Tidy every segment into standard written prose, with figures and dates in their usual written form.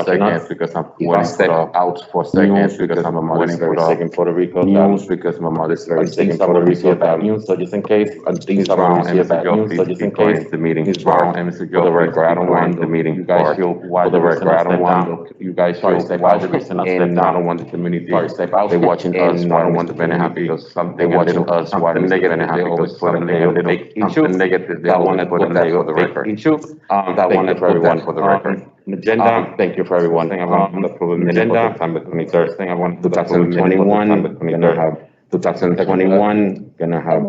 seconds because I'm waiting for out for seconds because I'm waiting for the Puerto Rico news because my mother's very sick in Puerto Rico. Bad news, so just in case things are wrong and Mr. Joe, so just in case the meeting is wrong and Mr. Joe, for the record, I don't want the meeting. You guys feel why the record, I don't want you guys feel why the reason and I don't want the community. They're watching us. I don't want the benefit because something watching us. Why the negative? They always put a little issue. Negative. They always put a little for the record. Issue. That one for everyone for the record. Agenda. Thank you for everyone. I want to approve the agenda. September 23rd. Thing I want 2021. Gonna have 2021. Gonna have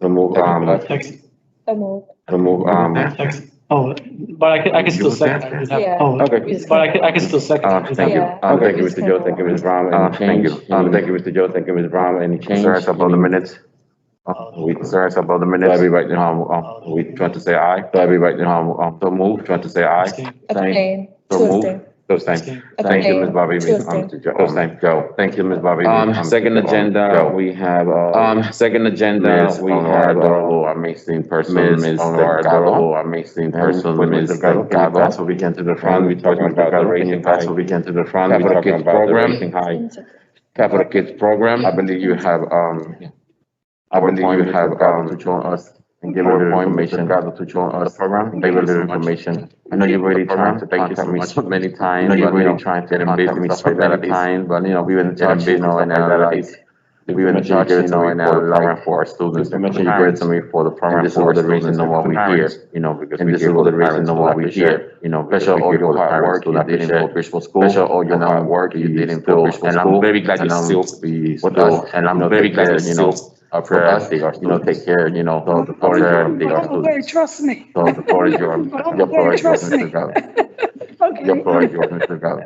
remove Oh, but I can still second. Yeah. Okay. But I can still second. Thank you. Yeah. Thank you, Mr. Joe. Thank you, Ms. Brown. Any change? Thank you, Mr. Joe. Thank you, Ms. Brown. Any change? Concerns about the minutes? We concerns about the minutes? Everybody, we trying to say aye. So everybody, so move, trying to say aye. Abstain. So Two move. abstain. So same. Thank you, Ms. Bobby. Mr. Joe. Same. Joe. Thank you, Ms. Bobby. Second agenda, we have, second agenda, we have, amazing person, Ms. Delgado, amazing person, Ms. Delgado. Pass over again to the front. We talking about the raising, pass over again to the front. We talking about the raising high. Capital Kids Program. I believe you have, to join us and give her information, gather to join us program, give her the information. I know you're really trying to contact me so many times. I know you're really trying to contact me so many times, but we've been in touch, and we've been in touch, and allowing for our students. Make sure you give it to me for the program. For the reason why we're here, because this is the reason why we're here. Special all your hard work you did in Fort Visual School. Special all your hard work you did in Fort Visual School. And I'm very glad you still be with us. And I'm very glad you still for us, take care, so the floor is yours. Trust me. So the floor is yours. Your floor is yours, Mr. Gao. Okay. Your floor is yours, Mr. Gao.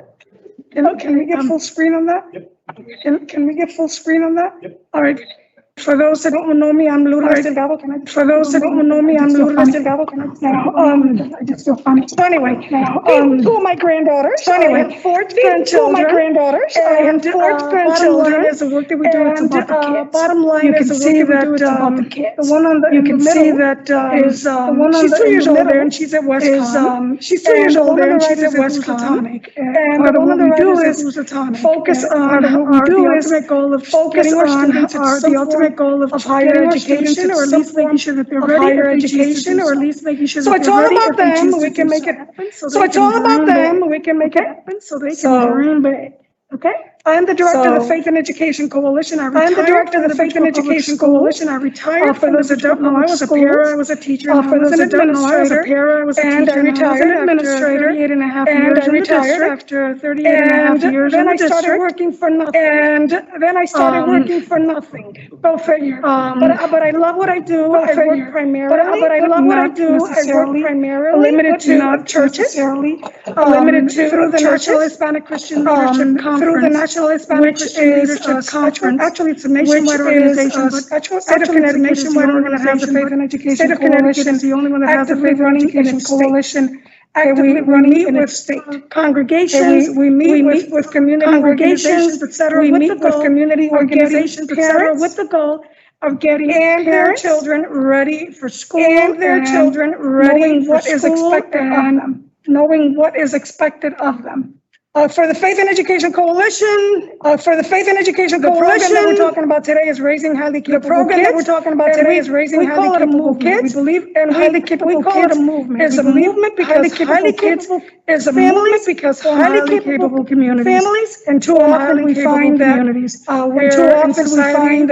Can we get full screen on that? Yep. Can we get full screen on that? Yep. All right. For those that don't know me, I'm Lourdes Delgado. For those that don't know me, I'm Lourdes Delgado. I just feel funny. So anyway, two of my granddaughters. So anyway, four grandchildren. Two of my granddaughters. And four grandchildren. Is the work that we do. It's about the kids. Bottom line is the work that we do. It's about the kids. The one on the you can see that is the one on she's 3 years old there, and she's at Westcon. She's 3 years old there, and she's at Westcon. And what we do is focus on what we do is the ultimate goal of focus on the ultimate goal of higher education, or at least making sure that they're ready. Higher education, or at least making sure that they're ready. So it's all about them. We can make it happen. So it's all about them. We can make it happen. So they can dream big. Okay. I'm the director of the Faith and Education Coalition. I retired. I'm the director of the Faith and Education Coalition. I retired. For those that don't know, I was a para, I was a teacher. For those that don't know, I was a para, I was a teacher. And I retired as an administrator. 38 and a half years in the district. After 38 and a half years in the district. And then I started working for nothing. And then I started working for nothing. Go figure. But I love what I do. I work primarily. But I love what I do. I work primarily. Limited to churches. Limited to through the National Hispanic Christian Leadership Conference. Through the National Hispanic Christian Leadership Conference. Actually, it's a nationwide organization, but State of Connecticut is nationwide organization. The Faith and Education Coalition is the only one that has the Faith and Education Coalition. Actively running with state congregations. We meet with community organizations, etc. We meet with community organizations, etc. With the goal of getting their children ready for school and their children ready for what is expected of them. Knowing what is expected of them. For the Faith and Education Coalition, the program that we're talking about today is raising highly capable kids. The program that we're talking about today is raising highly capable kids. We believe in highly capable kids. We call it a movement. It's a movement because highly capable is a movement because highly capable communities. Families, and too often we find that we're in society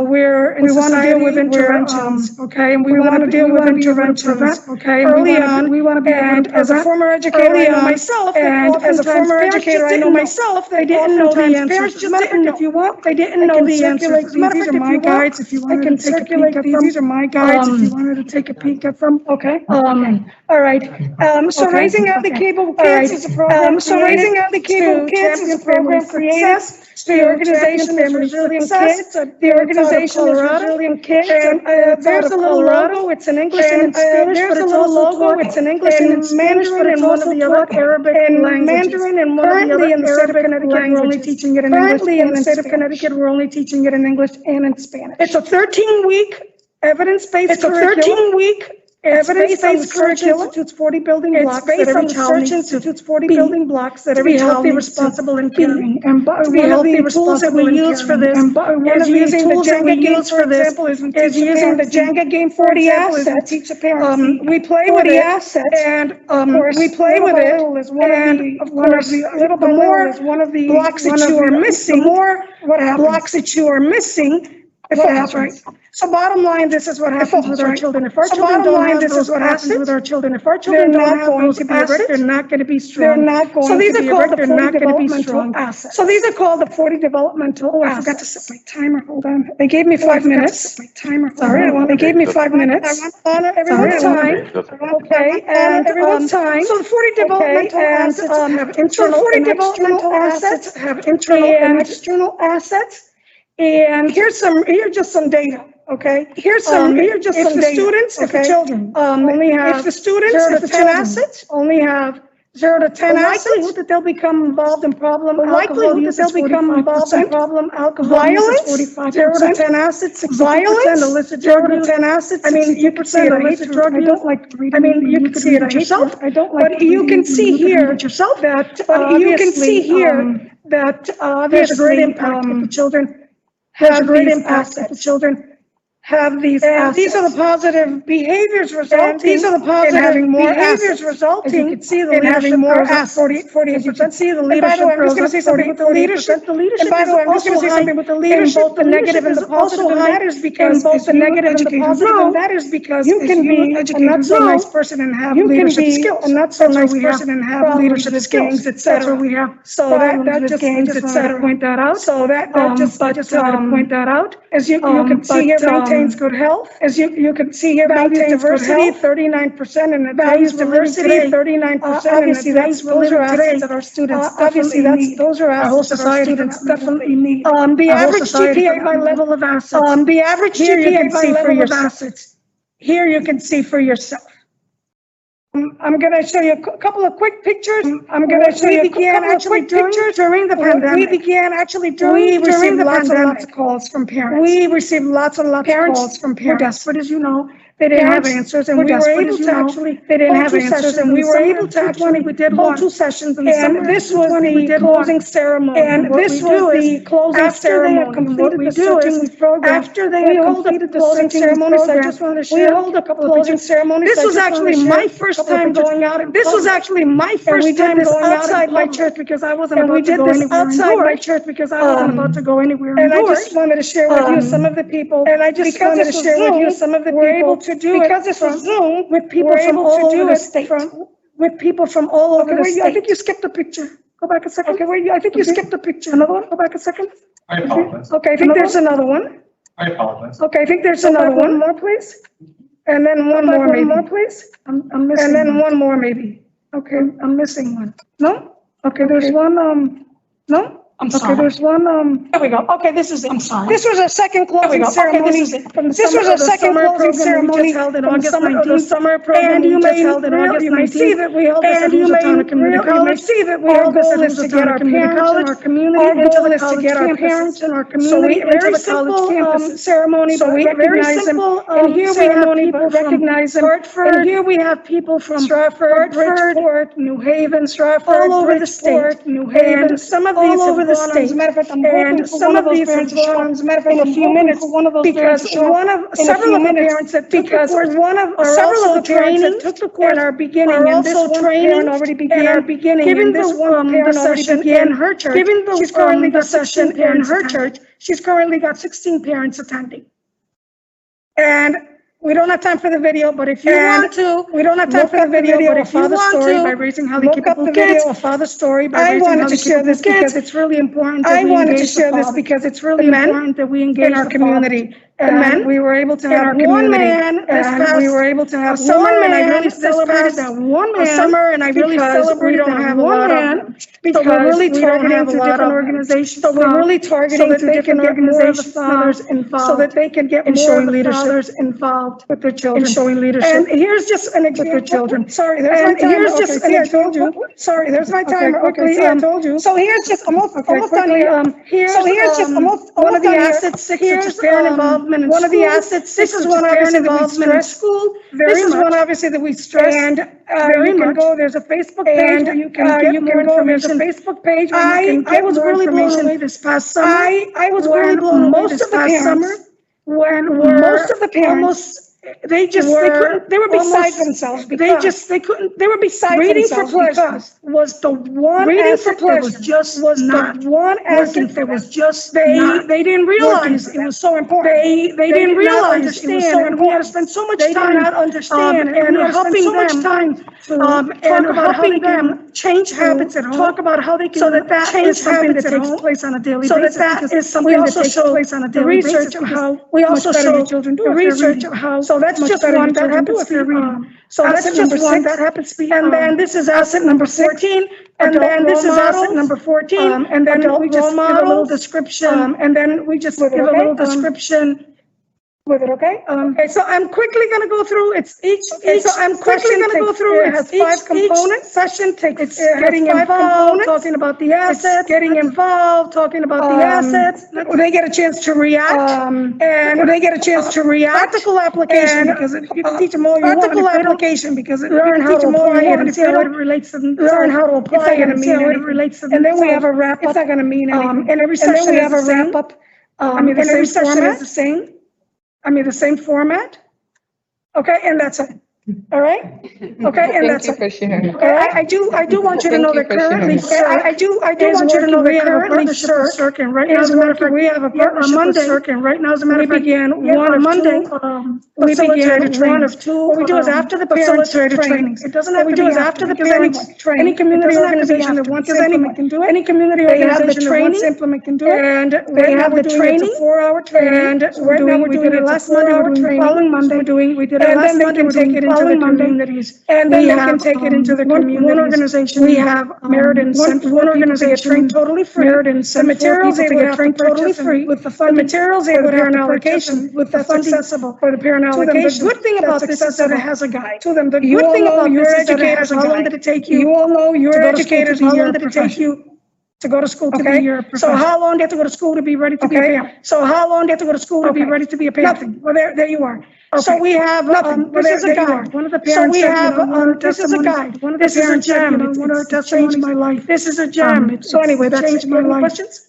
where we want to deal with interventions, okay, and we want to deal with interventions, okay, early on. We want to be and as a former educator, I know myself, and as a former educator, I know myself, they didn't know the answers. If you want, they didn't know the answers. These are my guides. If you wanted to take a peek at them, these are my guides. If you wanted to take a peek at them, okay. All right. So raising healthy capable kids is a program. So raising healthy capable kids is a program created. The organization is Resilient Kids. The organization is Resilient Kids. There's a little logo. It's in English and in Spanish. There's a little logo. It's in English and in Mandarin and one of the other Arabic languages. Currently in the state of Connecticut, we're only teaching it in English. Currently in the state of Connecticut, we're only teaching it in English and in Spanish. It's a 13-week evidence-based curriculum. It's a 13-week Evidence-based Search Institute's 40 building blocks that every child needs to be healthy, responsible, and caring. And one of the tools that we use for this is using the Jenga game, for example, is using the Jenga game 40 assets. We play with the assets, and we play with it, and of course, the more blocks that you are missing, the more blocks that you are missing, if what happens. So bottom line, this is what happens with our children. If our children don't have those assets, with our children, if our children don't have those assets, they're not going to be strong. They're not going to be erect, they're not going to be strong. So these are called the 40 developmental assets. I forgot to set my timer. Hold on. They gave me 5 minutes. My timer. Sorry, they gave me 5 minинutes. I want to honor everyone's time. Okay, and everyone's time. So the 40 developmental assets have internal and external assets. Have internal and external assets. And here's just some data, okay? Here's some data. If the students, if the children, only have, if the students, 0 to 10 assets, only have 0 to 10 assets, likelihood that they'll become involved in problem alcohol use, they'll become involved in problem alcohol violence, 0 to 10 assets, violence, illicit 0 to 10 assets. I mean, you can see it. Illicit drug use. I don't like reading. I mean, you can see it yourself. I don't like. But you can see here yourself that. But you can see here that there's a great impact with the children. Has a great impact if the children have these assets. These are the positive behaviors resulting. These are the positive having more behaviors resulting. As you can see, the in having more assets. 40%. See the leadership. I'm just going to say something with the leadership. The leadership. And by the way, I'm just going to say something with the leadership. Both the negative and the positive. And that is because both the negative and the positive. And that is because you can be a not so nice person and have leadership skills. A not so nice person and have leadership skills, etc. We have so that just etc. Point that out. So that just point that out. As you can see here, maintains good health. As you can see here, values diversity, 39%, and values diversity, 39%. Obviously, those are assets that our students obviously those are assets that our students definitely need. The average GPA by level of assets. The average GPA by level of assets. Here you can see for yourself. I'm going to show you a couple of quick pictures. I'm going to show you a couple of quick pictures during the pandemic. We began actually during the pandemic. Lots of calls from parents. We received lots and lots of calls from parents. We're desperate, as you know. They didn't have answers, and we were able to actually. They didn't have answers, and we were able to actually. We did hold 2 sessions in the summer. And this was the closing ceremony. And this was the closing ceremony. After they had completed the searching program, after they had completed the closing ceremony, so I just want to share. We hold a couple of closing ceremonies. This was actually my first time going out. This was actually my first time going outside my church because I wasn't about to go anywhere. Outside my church because I wasn't about to go anywhere. And I just wanted to share with you some of the people. And I just wanted to share with you some of the people. To do because it's from Zoom with people from all over the state. With people from all over the state. I think you skipped a picture. Go back a second. Okay, wait, I think you skipped a picture. Another one? Go back a second. I apologize. Okay, I think there's another one. I apologize. Okay, I think there's another one more, please. And then one more, maybe. One more, please. I'm missing. And then one more, maybe. Okay, I'm missing one. No? Okay, there's one. No? I'm sorry. Okay, there's one, there we go. Okay, this is it. I'm sorry. This was a second closing ceremony. Okay, this was a second closing ceremony held in August 19th. Summer program and you may held in August 19th. You may see that we held this at Housatonic Community College. You may see that we held this at Housatonic Community College. Our community into the college to get our parents and our community into the college campus ceremony. So we recognize them. And here we have people recognize them. And here we have people from Stratford, Bridgeport, New Haven, Stratford, all over the state, New Haven. Some of these have the state. As a matter of fact, and some of these have gone, as a matter of fact, in a few minutes, because one of several of the parents that because one of several of the parents that took the course are beginning, and this one parent already began giving this one parent session in her church. She's currently got session in her church. She's currently got 16 parents attending. And we don't have time for the video, but if you want to, we don't have time for the video, but if you want to, by raising how they keep up the video, or father's story, by raising how they keep up the kids, because it's really important that we engage that we engage in our community. And we were able to have one man, and we were able to have one man, I really celebrated that one man summer, and I really celebrated that one man. because we're really targeting to different organizations. So we're really targeting to different organizations so that they can get more of the fathers involved with their children. In showing leadership. And here's just an example. With their children. Sorry, there's my timer. Here's just an example. Sorry, there's my timer. Okay, I told you. So here's just almost done here. So here's just almost one of the assets. Here's parent involvement in school. One of the assets. This is one obviously involvement in school. This is one obviously that we stress. And you can go. There's a Facebook page where you can get more information. There's a Facebook page where you can get more information. I was really blown away this past summer. I was really blown away this past summer when most of the parents. They were beside themselves because they were beside themselves because was the one aspect that was just not the one aspect that was just they didn't realize it was so important. They didn't realize it was so important. We had to spend so much time not understand and helping so much time and helping them change habits at home. Talk about how they can so that change something that takes place on a daily basis. So that is something that takes place on a daily basis. Research of how we also show children do research of how. So that's just one that happens to be so that's just one that happens to be. And then this is asset number 14. And then this is asset number 14. And then we just give a little description. And then we just give a little description with it, okay? Okay, so I'm quickly going to go through. It has 5 components. Session takes. It's getting involved, talking about the assets. Getting involved, talking about the assets. They get a chance to react, and they get a chance to react. Practical application because you can teach them all you want. Practical application because learn how to apply it and see how it relates to them. Learn how to apply it and see how it relates to them. And then we have a wrap up. It's not going to mean anything. And every session we have a wrap up. Every session is the same. The same format. Okay, and that's it. All right? Okay, and that's it. Okay, I do want you to know that currently, I do want you to know that currently CERC, and right now, as a matter of fact, we have a partnership with CERC, and right now, as a matter of fact, we began one of two. What we do is after the parents' trainings. It doesn't have to be after the parents' training. Any community organization that wants to implement can do it. Any community organization that wants to implement can do it. And they have the training. It's a 4-hour training. And right now, we're doing it last Monday, we're doing following Monday. We did it last Monday, we're doing it into the communities, and then they can take it into the community. One organization we have Meriden sent one organization trained totally free. Meriden sent the materials they would get trained totally free with the fund materials they would have allocation with the funds accessible for the parent allocation. The good thing about this is that it has a guide to them. The good thing about your educators, how long did it take you? You all know your educators, how long did it take you to go to school to be your professional? So how long do you have to go to school to be ready to be a parent? So how long do you have to go to school to be ready to be a parent? Nothing. Well, there you are. Okay. So we have this is a guide. One of the parents. So we have this is a guide. One of the parents said, it's changed my life. This is a gem. So anyway, that changed my life. Questions?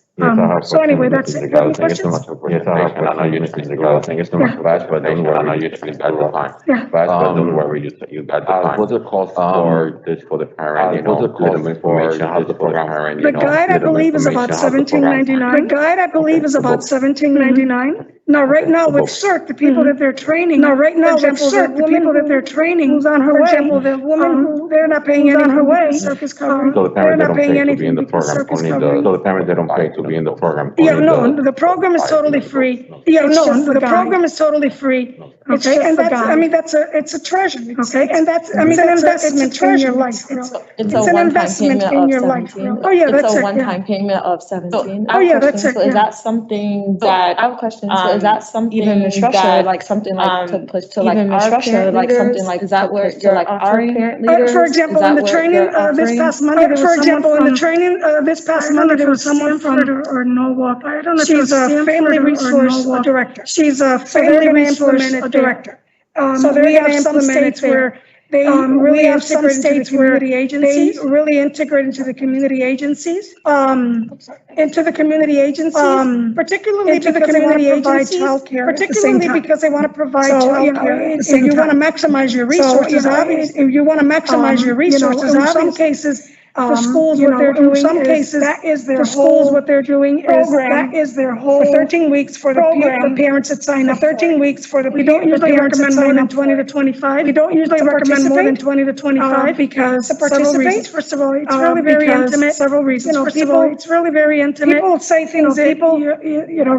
So anyway, that's it. Any questions? Yes, I have. I know you need to go. Thank you so much for that, but don't worry, you got the time. But don't worry, you got the time. What's the cost for this for the parent? What's the cost information? How's the program parent? The guide, I believe, is about $17.99. The guide, I believe, is about $17.99. Now, right now with CERC, the people that they're training. Now, right now with CERC, the people that they're training, who's on her way. For example, the woman who they're not paying anything on her way. CERC is covering. So the parents don't pay to be in the program. So the parents they don't pay to be in the program. Yeah, no, the program is totally free. Yeah, no, the program is totally free. Okay, and that's, it's a treasure. Okay, and that's, it's an investment in your life. It's an investment in your life. Oh, yeah, that's it. It's a one-time payment of 17. Oh, yeah, that's it. So is that something that, I have a question. So is that something that, like something like to push to like our parent like something like, is that where you're like our parent leaders? For example, in the training this past Monday, there was someone from or Norwalk. I don't know. She's a family resource director. She's a family resource director. So we have some states where they really have some states where they really integrate into the community agencies, particularly because they want to provide childcare, particularly because they want to provide childcare. If you want to maximize your resources, in some cases. For schools, what they're doing, some cases, that is their whole. What they're doing is that is their whole. For 13 weeks for the parents that sign up. 13 weeks for the. We don't usually recommend more than 20 to 25. We don't usually recommend more than 20 to 25 because several reasons. First of all, it's really very intimate. Several reasons. First of all, it's really very intimate. People say things that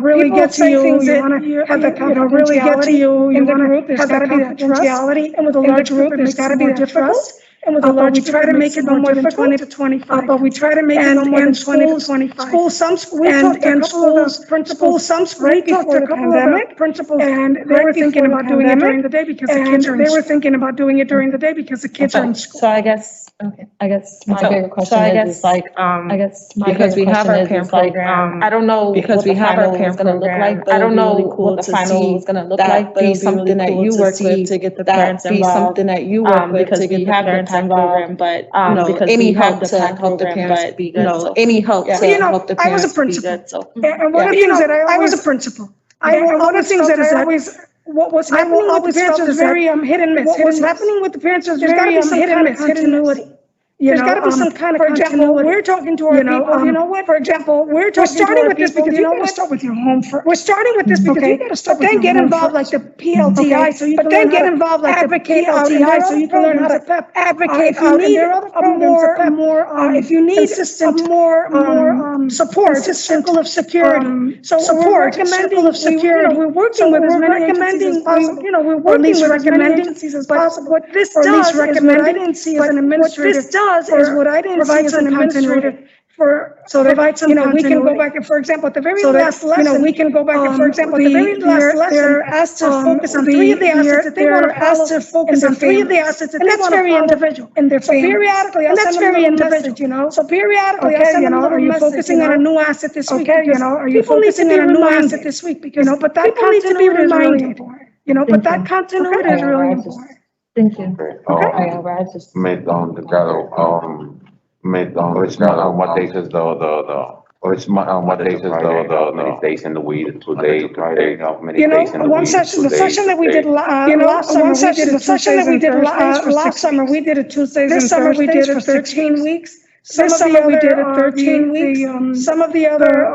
really get to you. You want to have the really get to you. In the group, there's got to be that confidentiality, and with a large group, there's got to be that trust. and with a large, we try to make it no more than 20 to 25. But we try to make it no more than 20 to 25. Schools, some schools, and schools, principals, some right before the pandemic, principals, and they were thinking about doing it during the day because the kids are. They were thinking about doing it during the day because the kids are in school. So I guess my bigger question is like, because we have our parent program, I don't know because we have our parent gonna look like, I don't know what the final is gonna look like, but it's something that you work with to get the parents involved. Something that you work with to get the parents involved, but, any help to help the parents be good. Any help to help the I was a parents be principal. good, so. And one of the things that I was a principal. One of the things that I always, what was happening with the parents was very hit and miss. What was happening with the parents was very hit and miss, continuity. There's gotta be some kind of continuity. For example, we're talking to our people, you know what? For example, we're starting with this because you gotta start with your home first. We're starting with this because you gotta start with your home. But then get involved like the PLTI, so you can learn how to advocate PLTI, so you can learn how to advocate. If you need a more, if you need consistent, more support, circle of security. So support, circle of security. We're working with as many agencies as possible. We're working with as many agencies as possible. What this does is what I didn't see as an administrator. Is what I didn't see as an administrator for, so that, we can go back and, for example, at the very last lesson, we can go back and, for example, at the very last lesson, they're asked to focus on three of the assets that they want to follow. They're asked to focus on three of the assets that they want to follow. And that's very individual. And they're periodically, and that's very individual, So periodically, I'll send them a little message. Are you focusing on a new asset this week? Okay, are you focusing on a new asset this week? Because, but that continuity is really important. But that continuity is really important. Thank you. What days is what days is many days in the week, 2 days, Friday, many days in the week, the session that we did last summer, we did it Tuesdays and Thursdays. This summer we did it 13 weeks. This summer we did it 13 weeks. Some of the other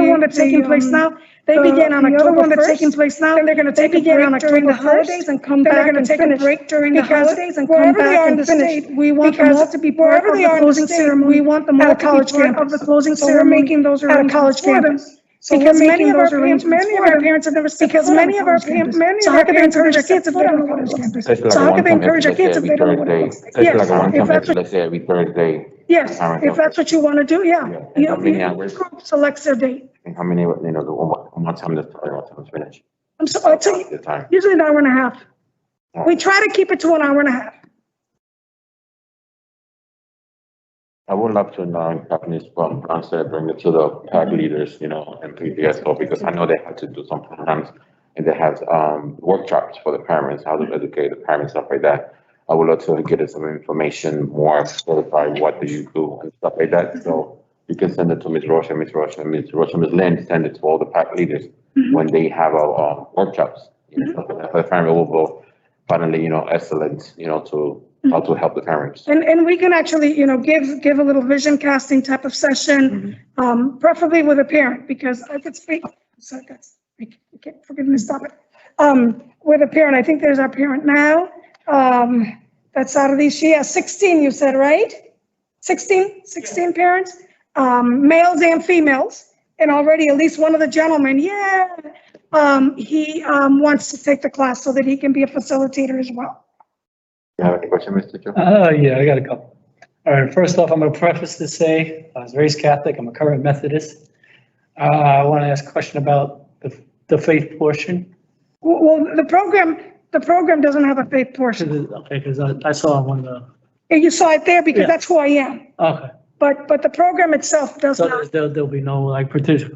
one that's taking place now, they begin on October 1st. And they're gonna take a break during the holidays and come back. They're gonna take a break during the holidays and come back and finish. We want them all to be part of the closing ceremony. We want them all to be part of the closing ceremony. We're making those arrangements at a college campus. Because many of our parents have never stepped foot on a college campus. So how can they encourage our kids if they don't go to college campus? So how can they encourage our kids if they don't go to college campus? Yes, let's say every Thursday. Yes, if that's what you want to do, yeah. And how many hours? Group selects their date. And how many, what time does it finish? I'm sorry, I'll tell you, The time. usually an hour and a half. We try to keep it to an hour and a half. I would love to know in companies from Francis, bring it to the pack leaders, and PDSO, because I know they have to do some programs and they have workshops for the parents, how to educate the parents, stuff like that. I would love to get some information more certified, what do you do and stuff like that. So you can send it to Ms. Ms. Lynn, send it to all the pack leaders when they have workshops. For the parent will finally, excellent, to how to help the parents. And we can actually, give a little vision casting type of session, preferably with a parent, because I could speak, so forgive me, stop it. With a parent, I think there's our parent now, that's out of these, she has 16, you said, right? 16 parents, males and females, and already at least one of the gentlemen, he wants to take the class so that he can be a facilitator as well. You have any question, Mr. Joe? Yeah, I got a couple. All right, first off, I'm going to preface to say I was raised Catholic. I'm a current Methodist. I want to ask a question about the faith portion. Well, the program doesn't have a faith portion. Okay, because I saw one of the. And you saw it there because that's who I am. Okay. But the program itself does not. So there'll be no particular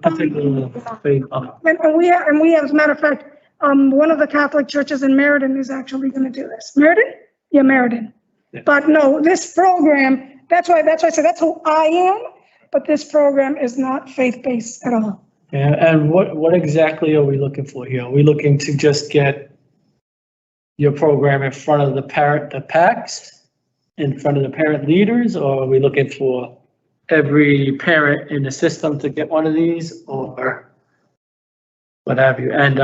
faith. And we have, as a matter of fact, one of the Catholic churches in Meriden is actually going to do this. Meriden? Yeah, Meriden. Yeah. But no, this program, that's why I said that's who I am, but this program is not faith-based at all. Yeah, and what exactly are we looking for here? Are we looking to just get your program in front of the PACs, in front of the parent leaders, or are we looking for every parent in the system to get one of these, or what have you? And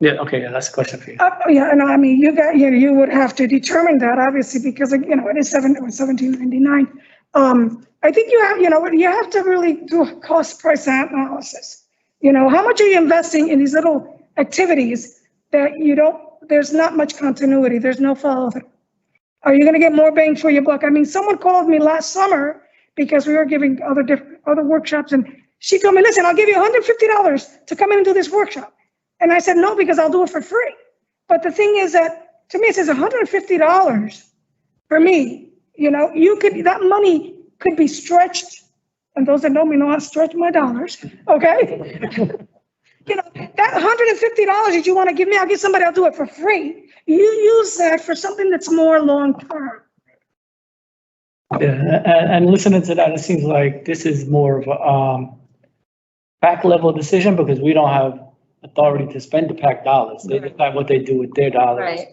that's a question for you. And I mean, you would have to determine that, obviously, because it is $17.99. I think you have to really do a cost price analysis. How much are you investing in these little activities that there's not much continuity, there's no follow through. Are you gonna get more bang for your buck? I mean, someone called me last summer because we were giving other workshops, and she told me, listen, I'll give you $150 to come in and do this workshop. And I said, no, because I'll do it for free. But the thing is that, to me, it says $150 for me, that money could be stretched. And those that know me know how to stretch my dollars, okay? That $150 that you want to give me, I'll give somebody, I'll do it for free. You use that for something that's more long-term. Yeah, and listening to that, it seems like this is more of a PAC level decision because we don't have authority to spend the PAC dollars. They decide what they do with their dollars. Right.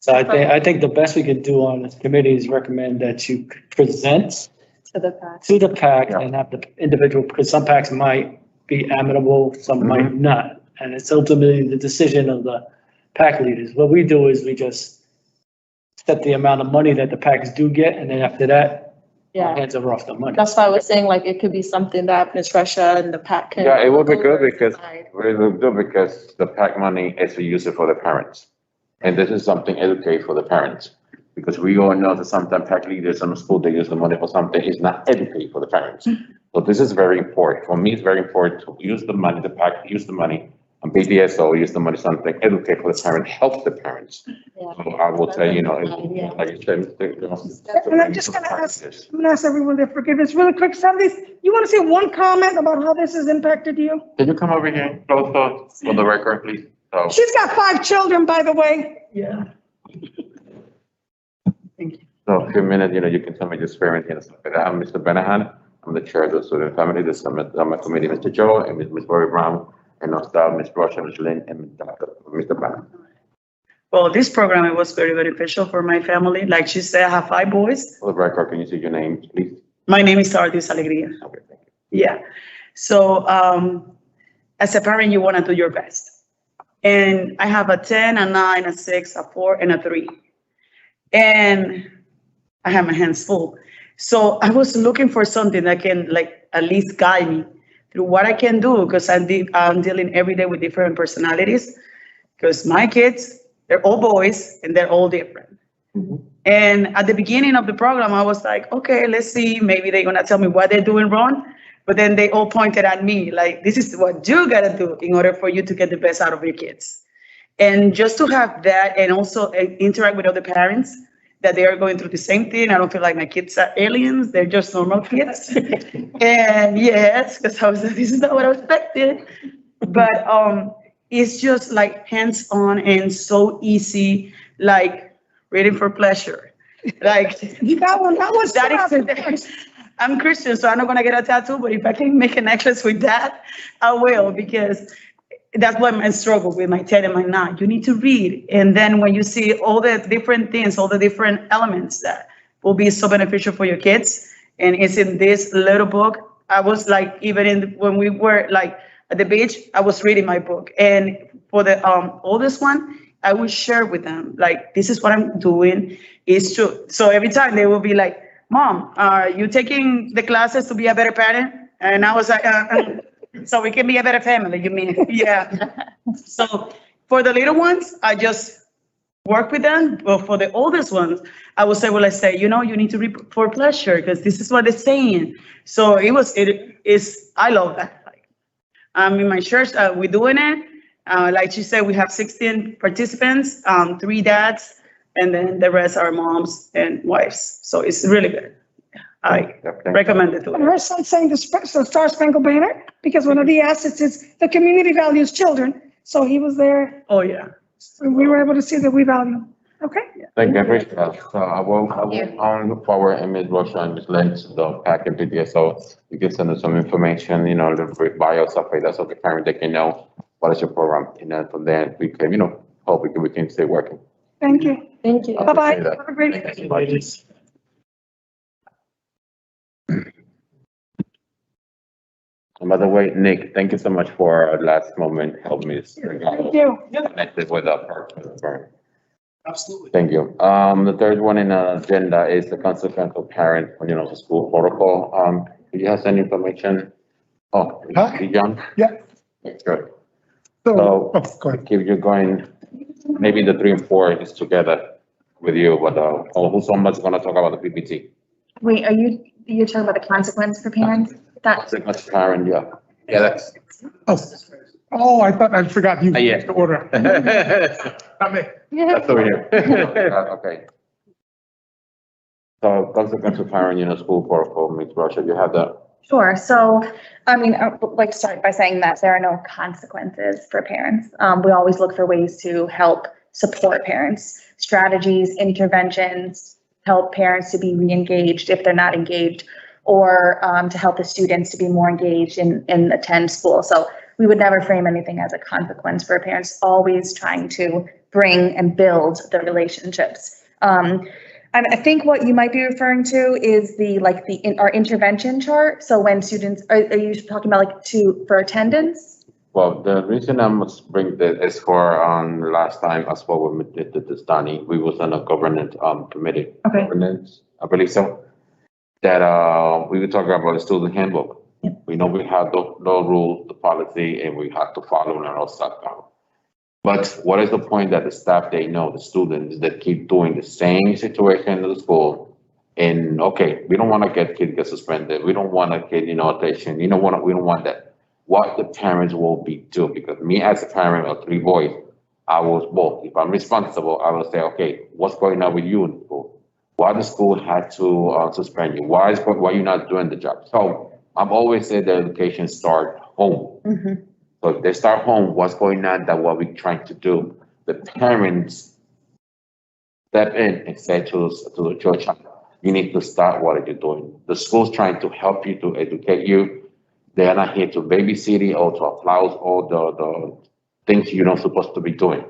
So I think the best we can do on this committee is recommend that you present To the PAC. to the PAC and have the individual, because some PACs might be amenable, some might not. And it's ultimately the decision of the PAC leaders. What we do is we just set the amount of money that the PACs do get, and then after that, our hands are off the money. That's why I was saying like it could be something that Ms. Russia and the PAC can. Yeah, it would be good over because, decide. the PAC money is to use it for the parents. And this is something educate for the parents. Because we all know that sometimes PAC leaders in the school, they use the money for something, it's not educate for the parents. So this is very important. For me, it's very important to use the money, the PAC use the money, and BDSO use the money, something, educate for the parent, help the parents. Yeah. So I will say, Yeah. like you said, And I'm just gonna ask everyone their forgiveness really quick. Sandy, you want to say one comment about how this has impacted you? Can you come over here, close for the record, please? So, She's got 5 children, by the way. Yeah. so a few minutes, you can tell me your experience, stuff like that. I'm Mr. Benahan. I'm the chair of the student family, the summit committee, Mr. Joe, and Ms. Lori Brown, and our staff, Ms. Russia, Ms. Lynn, and Mr. Benahan. Well, this program, it was very beneficial for my family. Like she said, I have 5 boys. For the record, can you say your name, please? My name is Sardis Alegría. Okay, thank you. Yeah. So, as a parent, you want to do your best. And I have a 10, a 9, a 6, a 4, and a 3. And I have my hands full. So I was looking for something that can like at least guide me through what I can do, because I'm dealing every day with different personalities. Because my kids, they're all boys and they're all different. And at the beginning of the program, I was like, okay, let's see, maybe they're gonna tell me what they're doing wrong. But then they all pointed at me, like, this is what you gotta do in order for you to get the best out of your kids. And just to have that and also interact with other parents that they are going through the same thing. I don't feel like my kids are aliens, they're just normal kids. And yes, because I was like, this is not what I expected. But it's just like hands-on and so easy, like reading for pleasure. Like that is, I'm Christian, so I'm not gonna get a tattoo, but if I can make a necklace with that, I will, because that's what my struggle with my 10 and my 9. You need to read. And then when you see all the different things, all the different elements that will be so beneficial for your kids, and it's in this little book. I was like, even when we were like at the beach, I was reading my book. And for the oldest one, I would share with them, like, this is what I'm doing. It's true. So every time they will be like, Mom, are you taking the classes to be a better parent? And I was like, so we can be a better family, you mean? Yeah. So for the little ones, I just work with them. But for the oldest ones, I would say, well, I say, you need to read for pleasure, because this is what they're saying. So I love that. Like, in my church, we're doing it. Like she said, we have 16 participants, 3 dads, and then the rest are moms and wives. So it's really good. I recommend it to And her son sang the Star Spangled Banner because one of the assets is the community values children. So he was there. Oh, yeah. So we were able to see that we value. Okay. Thank you, I appreciate that. So I will look forward, and Ms. Russia and Ms. Lynn, to the PAC and BDSO. You can send us some information, a little bit bio, stuff like that, so the parent, they can know what is your program. And then from there, we can, hope we can stay working. Thank you. Thank you. Bye-bye. appreciate that. Have a great Thank day. you so much. Ladies. And by the way, Nick, thank you so much for last moment helping me Thank you. connected with the park. Absolutely. Thank you. The third one in the agenda is the consequential parent, the school protocol. Do you have any information? Oh, Huh? John? Yeah. Good. So, So- go ahead. If you're going, maybe the 3 and 4 is together. with you, but, who's someone's gonna talk about the PPT? Wait, you're talking about the consequence for parents? That's, Consequence parent, yeah. Yeah, that's. Oh, I thought, I forgot you. Yeah. The order. Not me. That's over here. Okay. So consequence of parent, school protocol, Ms. Russia, you have that? sure. So, I mean, I would like to start by saying that there are no consequences for parents. We always look for ways to help support parents, strategies, interventions, help parents to be re-engaged if they're not engaged, or to help the students to be more engaged and attend school. So we would never frame anything as a consequence for parents, always trying to bring and build the relationships. I think what you might be referring to is our intervention chart. So when students, are you talking about for attendance? Well, the reason I must bring this is for, last time as well when we did the study, we was on a governance, committee. Okay. Governance, I believe so. That, we were talking about the student handbook. Yep. We know we have the rules, the policy, and we have to follow and all stuff now. But what is the point that the staff, they know, the students that keep doing the same situation in the school? And okay, we don't want to get suspended. We don't want to get, attention. We don't want that. What the parents will be doing, because me as a parent of 3 boys, I was both. If I'm responsible, I will say, okay, what's going on with you in school? Why the school had to suspend you? Why you not doing the job? So I'm always saying the education start home. Mm-hmm. So if they start home, what's going on, that what we're trying to do? The parents step in and say to the church, you need to start what you're doing. The school's trying to help you, to educate you. They are not here to babysit you or to applaud all the things you're not supposed to be doing.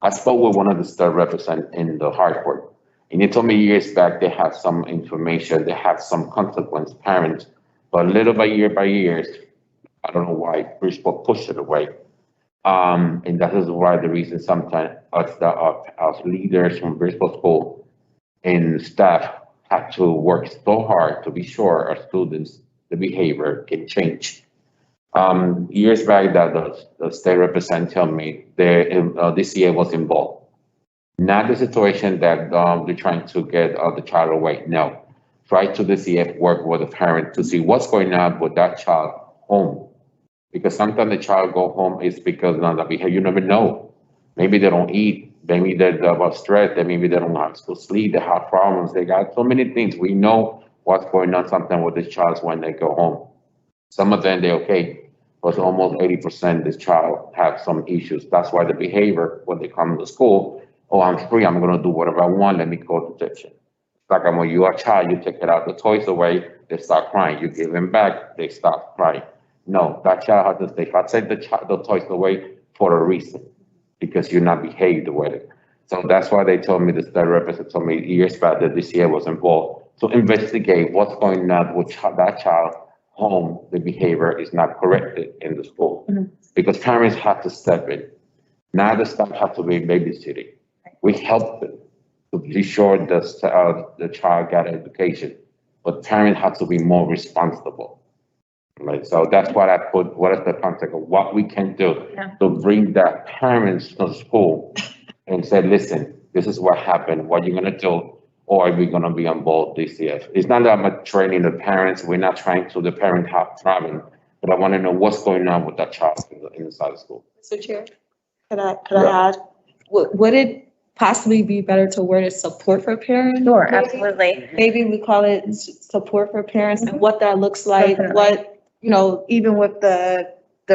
I spoke with one of the staff representatives in the Hartford, and he told me years back they have some information, they have some consequence, parents, but little by years, I don't know why principal pushed it away. And that is why the reason sometimes us leaders from Bristol School and staff have to work so hard to be sure our students, the behavior can change. Years back that the state representative told me the DCA was involved. Not the situation that they're trying to get the child away. No, try to DCF work with the parent to see what's going on with that child home. Because sometimes the child go home is because of the behavior. You never know. Maybe they don't eat. Maybe they're about stress. Maybe they don't have to sleep. They have problems. They got so many things. We know what's going on sometimes with the child when they go home. Some of them, they're okay. But almost 80% this child have some issues. That's why the behavior, when they come to school, oh, I'm free. I'm going to do whatever I want. Let me call detention. It's like when you're a child, you take it out the toys away. They start crying. You give them back. They stop crying. No, that child has to stay. If I take the toys away for a reason, because you're not behaved with it. So that's why they told me, the state representative told me years back that this year was involved to investigate what's going on with that child home. The behavior is not corrected in the school. Mm-hmm. Because parents have to step in. Now the staff have to be babysitting. We help them to be sure the child got education, but parents have to be more responsible. Right, so that's what I put, what is the context of what we can do to bring the parents to school and say, listen, this is what happened, what you're gonna do, or are we gonna be on board DCF? It's not that I'm training the parents, we're not trying to, the parent have problem, but I wanna know what's going on with that child inside the school. Mr. Chair, could I add, would it possibly be better to word it support for parents? Sure, maybe? absolutely. Maybe we call it support for parents and what that looks like, Definitely. what, even with the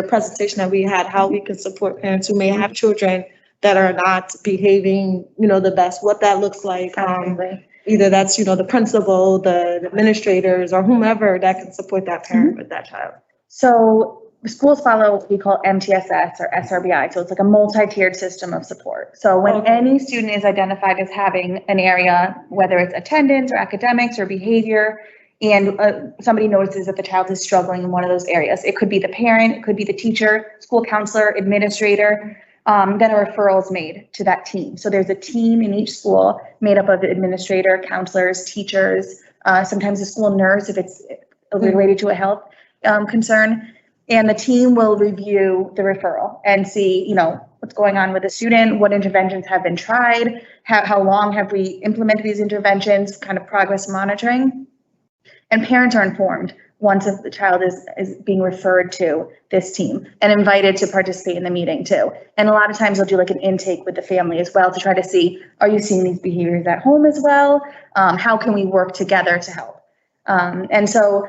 presentation that we had, how we can support parents who may have children that are not behaving, the best, what that looks like. Absolutely. Either that's, the principal, the administrators, or whomever that can support that parent with that child. So schools follow what we call MTSS or SRBI. So it's like a multi-tiered system of support. So when any student is identified as having an area, whether it's attendance or academics or behavior, and somebody notices that the child is struggling in one of those areas, it could be the parent, it could be the teacher, school counselor, administrator, then a referral is made to that team. So there's a team in each school made up of administrator, counselors, teachers, sometimes a school nurse if it's related to a health concern. And the team will review the referral and see, you know, what's going on with the student, what interventions have been tried, how long have we implemented these interventions, kind of progress monitoring. And parents are informed once the child is being referred to this team and invited to participate in the meeting too. And a lot of times they'll do like an intake with the family as well to try to see, are you seeing these behaviors at home as well? How can we work together to help? And so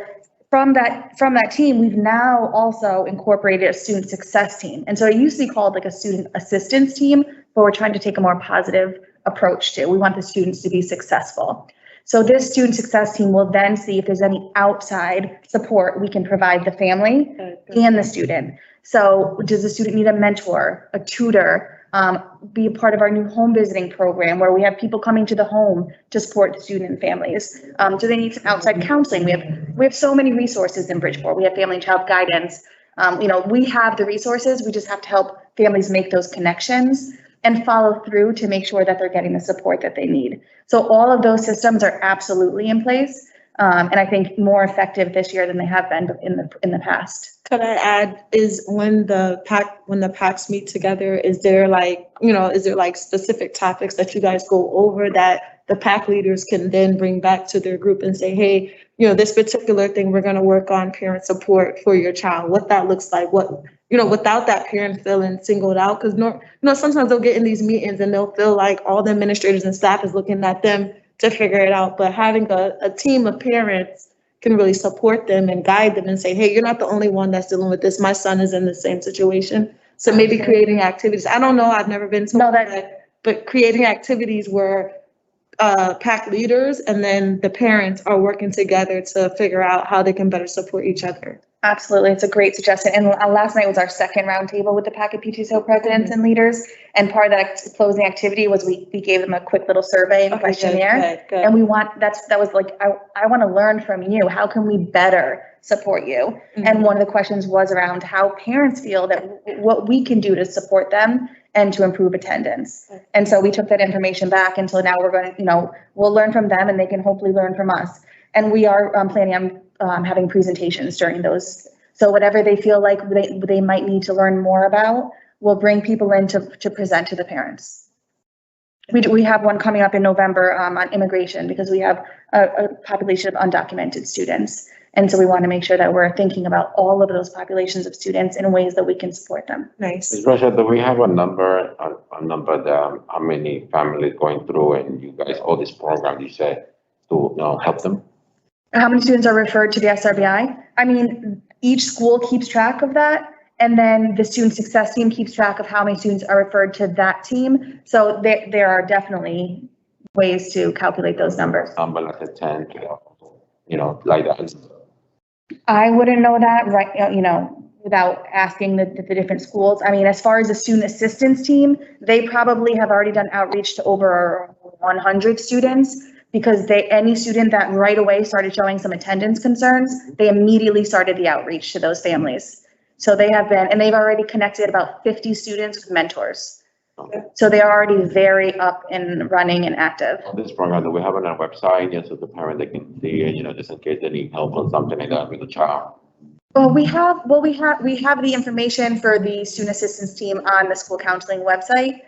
from that team, we've now also incorporated a student success team. And so it used to be called like a student assistance team, but we're trying to take a more positive approach to. We want the students to be successful. So this student success team will then see if there's any outside support we can provide the family and the student. So does the student need a mentor, a tutor, be a part of our new home visiting program where we have people coming to the home to support the student and families? Do they need some outside counseling? We have so many resources in Bridgeport. We have family and child guidance. We have the resources. We just have to help families make those connections and follow through to make sure that they're getting the support that they need. So all of those systems are absolutely in place. And I think more effective this year than they have been in the past. Could I add, is when the PACs meet together, is there like specific topics that you guys go over that the PAC leaders can then bring back to their group and say, hey, this particular thing, we're going to work on parent support for your child, what that looks like, without that parent feeling singled out? Because sometimes they'll get in these meetings and they'll feel like all the administrators and staff is looking at them to figure it out. But having a team of parents can really support them and guide them and say, hey, you're not the only one that's dealing with this. My son is in the same situation. So maybe creating activities. I don't know, I've never been to that, but creating activities where PAC leaders and then the parents are working together to figure out how they can better support each other. Absolutely. It's a great suggestion. And last night was our second roundtable with the PAC and PTSO presidents and leaders. And part of that closing activity was we gave them a quick little survey and questionnaire. Good. And that was like, I want to learn from you. How can we better support you? Mm-hmm. And one of the questions was around how parents feel that what we can do to support them and to improve attendance. Okay. And so we took that information back until now we're going to, we'll learn from them and they can hopefully learn from us. And we are planning on having presentations during those. So whatever they feel like they might need to learn more about, we'll bring people in to present to the parents. We have one coming up in November on immigration because we have a population of undocumented students. And so we want to make sure that we're thinking about all of those populations of students in ways that we can support them. Nice. Ms. Russia, do we have a number that how many families going through and you guys, all this program you said to help them? How many students are referred to the SRBI? I mean, each school keeps track of that. And then the student success team keeps track of how many students are referred to that team. So there are definitely ways to calculate those numbers. Number like a 10, 12, like that. I wouldn't know that without asking the different schools. I mean, as far as the student assistance team, they probably have already done outreach to over 100 students. Because any student that right away started showing some attendance concerns, they immediately started the outreach to those families. So they've already connected about 50 students with mentors. Okay. So they're already very up and running and active. This program that we have on our website, so the parent they can see, just in case they need help on something like that with the child. Well, we have the information for the student assistance team on the school counseling website.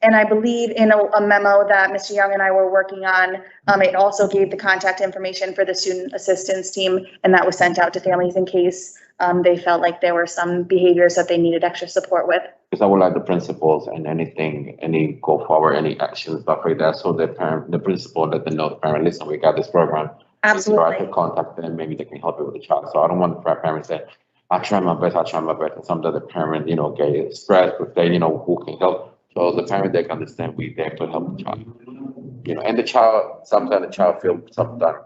And I believe in a memo that Mr. Young and I were working on, it also gave the contact information for the student assistance team, and that was sent out to families in case they felt like there were some behaviors that they needed extra support with. Because I would like the principals and any go forward, any action stuff like that, so the principal let them know the parent, listen, we got this program. Absolutely. Try to contact them, maybe they can help you with the child. So I don't want the parents to say, I try my best, and sometimes the parent, get stressed, but they, who can help. So the parent, they can understand we there to help the child, and the child, sometimes the child feels sometimes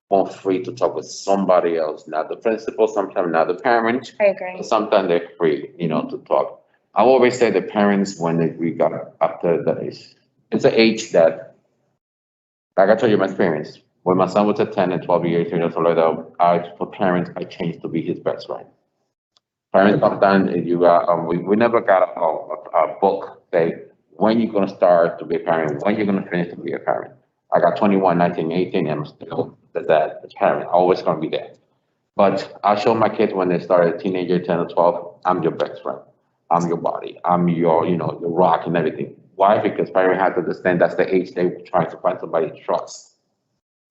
more free to talk with somebody else, not the principal, sometimes not the parent. I agree. Sometimes they're free, to talk. I always say the parents, when we got after the age, it's an age that, like I told you my experience, when my son was at 10 and 12 years old, for parents, I changed to be his best friend. Parents, sometimes we never got a book say when you're going to start to be a parent, when you're going to finish to be a parent. I got 21, 19, 18, and I'm still the dad, the parent, always going to be there. But I show my kids when they start a teenager, 10 or 12, I'm your best friend. I'm your body. I'm your, your rock and everything. Why? Because parents have to understand that's the age they try to find somebody to trust.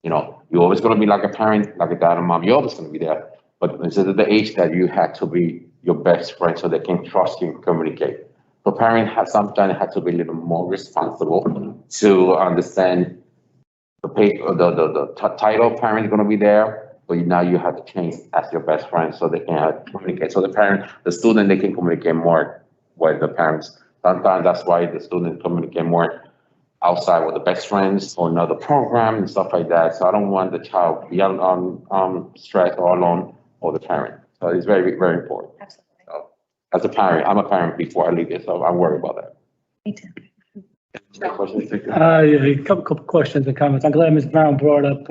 You're always going to be like a parent, like a dad and mom. You're always going to be there. But this is the age that you had to be your best friend so they can trust you and communicate. So parents have sometimes had to be a little more responsible to understand the title parent is going to be there, but now you have to change as your best friend so they can communicate. So the student, they can communicate more with the parents. Sometimes that's why the students communicate more outside with the best friends or another program and stuff like that. So I don't want the child to be stressed or alone or the parent. So it's very, very important. Absolutely. So as a parent, I'm a parent before I leave this, so I'm worried about that. Me too. A couple questions and comments. I'm glad Ms. Brown brought up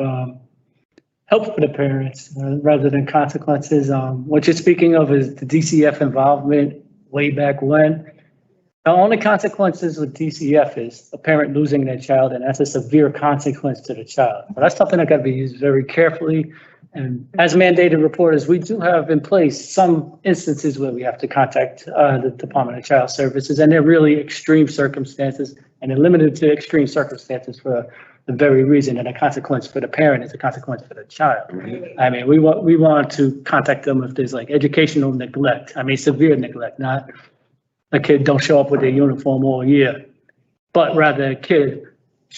help for the parents rather than consequences. What you're speaking of is the DCF involvement way back when. The only consequences with DCF is a parent losing their child, and that's a severe consequence to the child. But that's something that got to be used very carefully. And as mandated reporters, we do have in place some instances where we have to contact the Department of Child Services, and they're really extreme circumstances, and they're limited to extreme circumstances for the very reason that a consequence for the parent is a consequence for the child. I mean, we want to contact them if there's like educational neglect. I mean, severe neglect, not a kid don't show up with their uniform all year, but rather a kid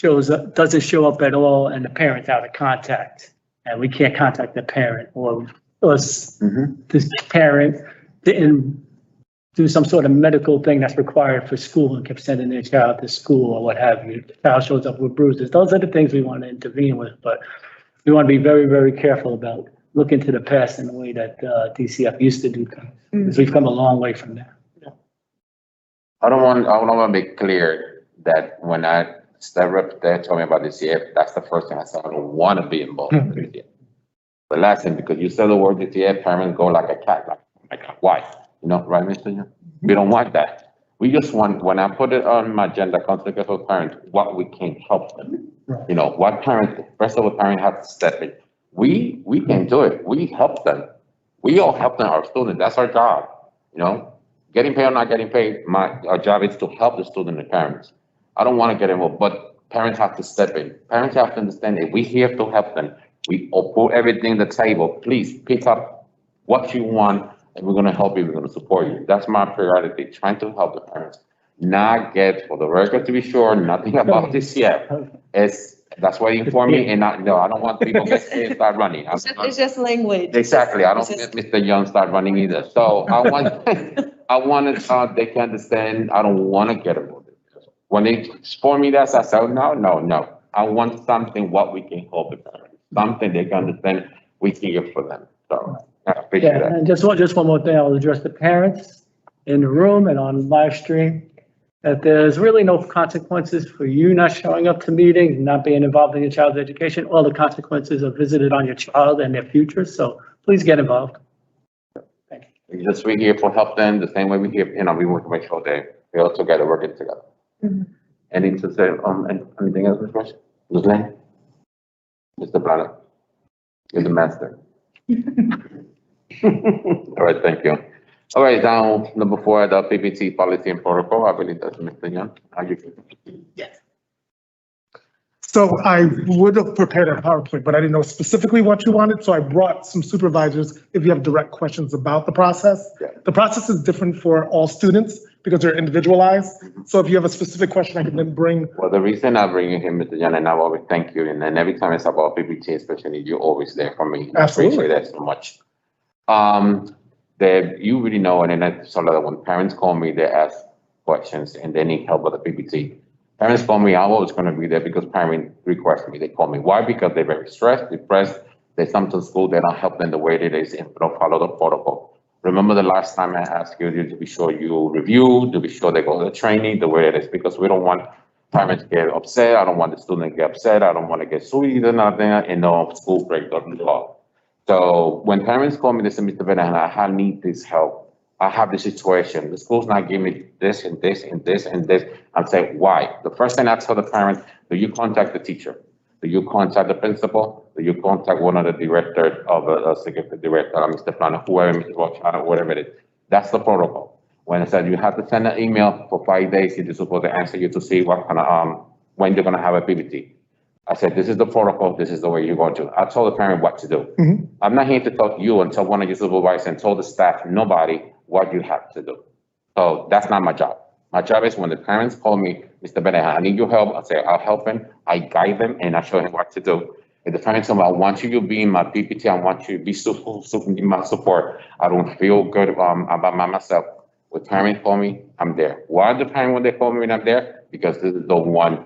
doesn't show up at all and the parent's out of contact and we can't contact the parent, or this parent didn't do some sort of medical thing that's required for school and kept sending their child to school or what have you. The child shows up with bruises. Those are the things we want to intervene with, but we want to be very, very careful about looking to the past in the way that DCF used to do things, because we've come a long way from there. I want to make clear that when I step up there talking about DCF, that's the first thing I said. I don't want to be involved in DCF. The last thing, because you said the word DCF, parents go like a cat, like, oh my God, why? Right, Mr. Young? We don't want that. We just want, when I put it on my agenda, consider for parents, what we can help them. Right. What parents, first of all, parents have to step in. We can do it. We help them. We all help them, our students. That's our job. Getting paid or not getting paid, our job is to help the student and parents. I don't want to get involved, but parents have to step in. Parents have to understand that we're here to help them. We all put everything on the table. Please pick up what you want, and we're going to help you. We're going to support you. That's my priority, trying to help the parents. Not get, for the record to be sure, nothing about this yet. That's why you inform me, and I don't want people to start running. It's just language. Exactly. I don't want Mr. Young start running either. So I want they can understand. I don't want to get involved. When they inform me that, I said, no. I want something what we can help the parents. Something they can understand we can give for them. So I appreciate that. And just one more thing, I'll address the parents in the room and on live stream, that there's really no consequences for you not showing up to meetings, not being involved in your child's education. All the consequences are visited on your child and their future. So please get involved. Thank you. We're here for help them the same way we're here, we want to make sure they all together, working together. Anything to say, anything else, Ms. Rush? Ms. Lane? Mr. Blanner? You're the master. All right, thank you. All right, now, number 4, the PPT policy and protocol. I believe that's Mr. Young. Are you? Yes. So I would have prepared a PowerPoint, but I didn't know specifically what you wanted. So I brought some supervisors if you have direct questions about the process. Yeah. The process is different for all students because they're individualized. So if you have a specific question, I can then bring. Well, the reason I'm bringing him, Mr. Young, and I always thank you. And then every time it's about PPT, especially, you're always there for me. Absolutely. I appreciate that so much. That you really know, and then I saw that when parents call me, they ask questions and they need help with the PPT. Parents call me, I'm always going to be there because parents request me. They call me. Why? Because they're very stressed, depressed. They come to school, they don't help them the way that they don't follow the protocol. Remember the last time I asked you to be sure you review, to be sure they go to the training the way it is, because we don't want parents to get upset. I don't want the student to get upset. I don't want to get sued or nothing, and no school break the law. So when parents call me, they say, Mr. Bennett, I need this help. I have this situation. The school's not giving me this and this and this and this. I'm saying, why? The first thing I tell the parent, do you contact the teacher? Do you contact the principal? you contact one of the directors of the security director, Mr. Planner, whoever, Mr. Rochana, whatever it is. That's the protocol. When I said you have to send an email for 5 days, it is supposed to answer you to see what kind of, when you're gonna have a PPT. I said, this is the protocol, this is the way you're going to. I told the parent what to do. I'm not here to tell you and tell one of your supervisors and tell the staff, nobody, what you have to do. So that's not my job. My job is when the parents call me, Mr. Bennett, I need your help. I say, I'll help him. I guide them and I show him what to do. If the parents tell me, I want you to be in my PPT, I want you to be my support. I don't feel good about myself. When parents call me, I'm there. Why the parent when they call me when I'm there? Because this is the one,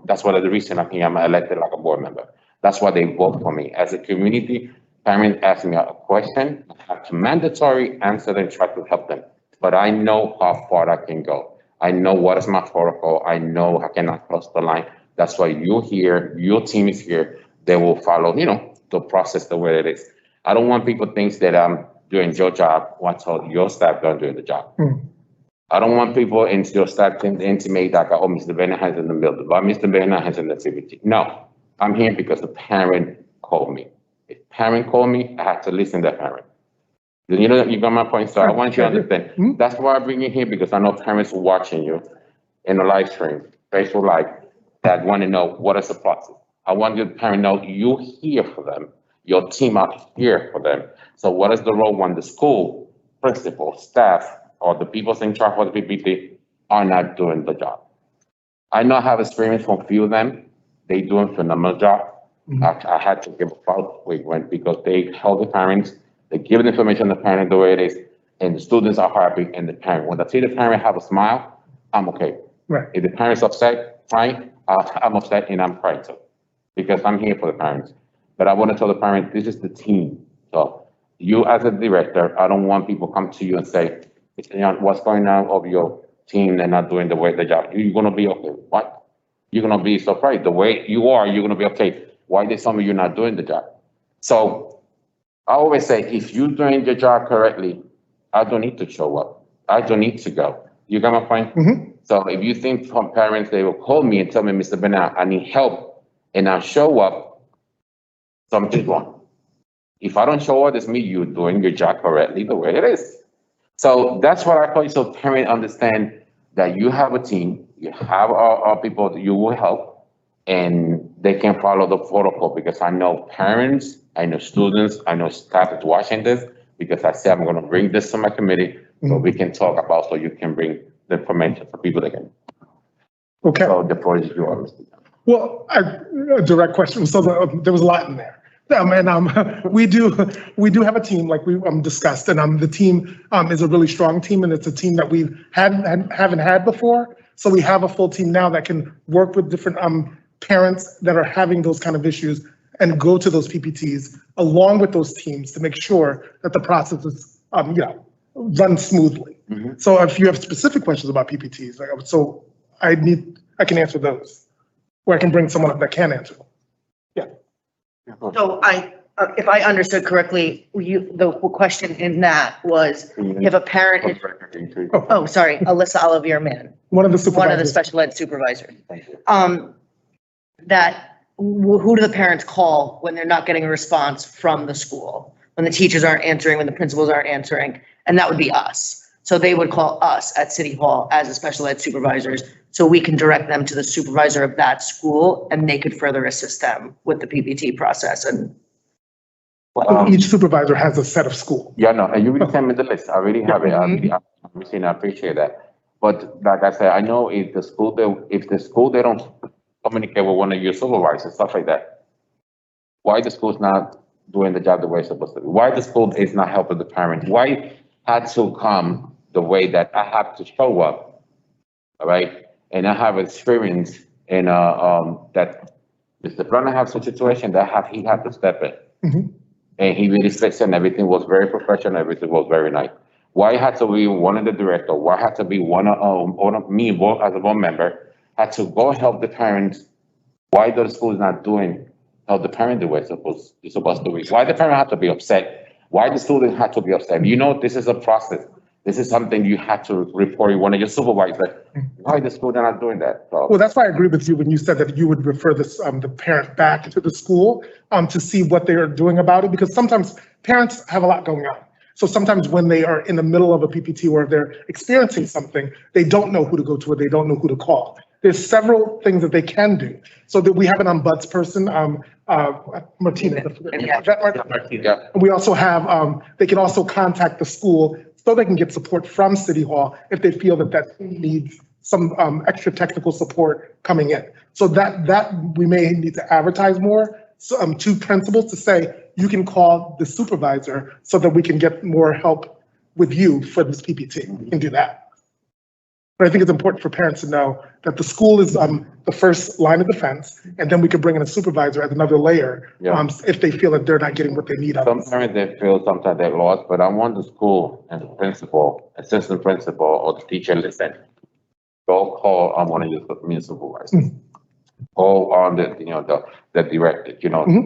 that's one of the reason I'm here. I'm elected like a board member. That's why they vote for me. As a community, parents ask me a question, I have to mandatory answer and try to help them. But I know how far I can go. I know what is my protocol. I know I cannot cross the line. That's why you're here, your team is here. They will follow, the process the way it is. I don't want people to think that I'm doing your job while your staff don't do the job. I don't want people in your staff to intimate that, oh, Mr. Bennett has in the middle, but Mr. Bennett has in the CBT. No, I'm here because the parent called me. If parent called me, I have to listen to the parent. You got my point, so I want you to understand. That's why I bring you here, because I know parents are watching you in the live stream, Facebook Live, that want to know what is the process. I want the parent to know you're here for them. Your team are here for them. So what is the role when the school, principal, staff, or the people in charge of the PPT are not doing the job? I know I have experience from a few of them. They doing a phenomenal job. I had to give a out because they help the parents. They give the information to the parent the way it is, and the students are happy, and the parent. When I see the parent have a smile, I'm okay. Right. If the parent's upset, fine, I'm upset and I'm crying too, because I'm here for the parents. But I want to tell the parent, this is the team. So you as a director, I don't want people come to you and say, what's going on of your team? They're not doing the job. You're going to be okay. What? You're going to be surprised. The way you are, you're going to be okay. Why did some of you not doing the job? So I always say, if you're doing your job correctly, I don't need to show up. I don't need to go. You got my point? So if you think from parents, they will call me and tell me, Mr. Bernard, I need help, and I show up, something's wrong. If I don't show up, it's me, you're doing your job correctly the way it is. So that's what I call you, so parents understand that you have a team, you have our people that you will help, and they can follow the protocol, because I know parents, I know students, I know staff is watching this, because I said I'm going to bring this to my committee so we can talk about, so you can bring the information for people again. Okay. So the floor is yours. Well, a direct question. So there was a lot in there. We do have a team like we discussed, and the team is a really strong team, and it's a team that we haven't had before. So we have a full team now that can work with different parents that are having those kind of issues and go to those PPTs along with those teams to make sure that the process is, run smoothly. So if you have specific questions about PPTs, I can answer those, or I can bring someone up that can answer them. So if I understood correctly, the question in that was if a parent is, Alyssa Olivier Mann, One of the supervisors. one of the special ed supervisors. Who do the parents call when they're not getting a response from the school? When the teachers aren't answering, when the principals aren't answering, and that would be us. So they would call us at City Hall as a special ed supervisors, so we can direct them to the supervisor of that school, and they could further assist them with the PPT process. And each supervisor has a set of school. Yeah, no, and you really send me the list. I already have it. I appreciate that. But like I said, I know if the school they don't communicate with one of your supervisors, stuff like that, why the school's not doing the job the way it's supposed to be? Why the school is not helping the parents? Why had to come the way that I have to show up, all right? And I have experience in that Mr. Brunner have such a situation that he had to step in. And he really fixed it, and everything was very professional, everything was very nice. Why it had to be one of the director, why it had to be one of me as a board member, had to go help the parents? Why the school is not doing how the parent the way it's supposed to be? Why the parent had to be upset? Why the student had to be upset? This is a process. This is something you have to report to one of your supervisors, why the school not doing that? So, Well, that's why I agree with you when you said that you would refer this, the parent back to the school, to see what they are doing about it, because sometimes parents have a lot going on. So sometimes when they are in the middle of a PPT or they're experiencing something, they don't know who to go to or they don't know who to call. There's several things that they can do. So that we have an ombuds person, Martina. yeah. We also have, they can also contact the school so they can get support from City Hall if they feel that that needs some extra technical support coming in. So that we may need to advertise more to principals to say, you can call the supervisor so that we can get more help with you for this PPT. We can do that. But I think it's important for parents to know that the school is the first line of defense, and then we can bring in a supervisor as another layer if they feel that they're not getting what they need. Some parents, they feel sometimes they're lost, but I want the school and the principal, assistant principal, or the teacher, listen, go call on one of your supervisors. Go on the director,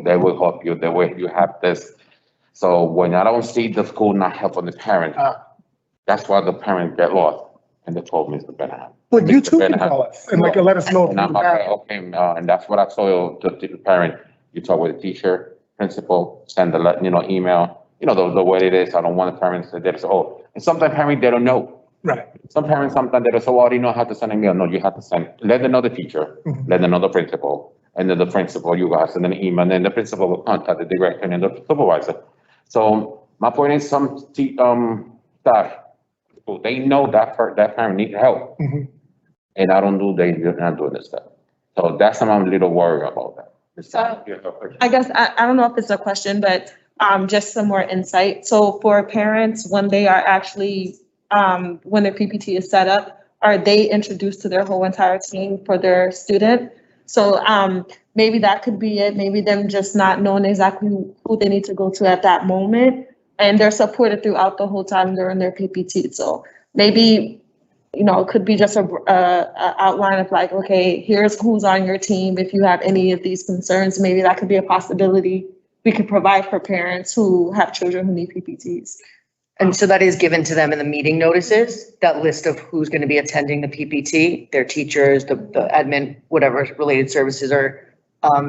they will help you, the way you have this. So when I don't see the school not helping the parent, that's why the parent get lost. And they told Mr. Benham. But you too can call us and let us know. And I'm like, okay, and that's what I told the parent. You talk with the teacher, principal, send the email. The way it is. I don't want the parents to say, and sometimes parents, they don't know. Right. Some parents, sometimes they don't say, I already know how to send an email. No, you have to let them know the teacher, let them know the principal, and then the principal, you guys send an email, and then the principal will contact the director and the supervisor. So my point is some staff, they know that parent needs help. And they're not doing this stuff. So that's something I'm a little worried about that. So I guess, I don't know if it's a question, but just some more insight. So for parents, when they are actually, when their PPT is set up, are they introduced to their whole entire team for their student? So maybe that could be it. Maybe them just not knowing exactly who they need to go to at that moment. And they're supported throughout the whole time during their PPT. So maybe, it could be just a outline of like, okay, here's who's on your team. If you have any of these concerns, maybe that could be a possibility we could provide for parents who have children who need PPTs. And so that is given to them in the meeting notices, that list of who's going to be attending the PPT, their teachers, the admin, whatever related services are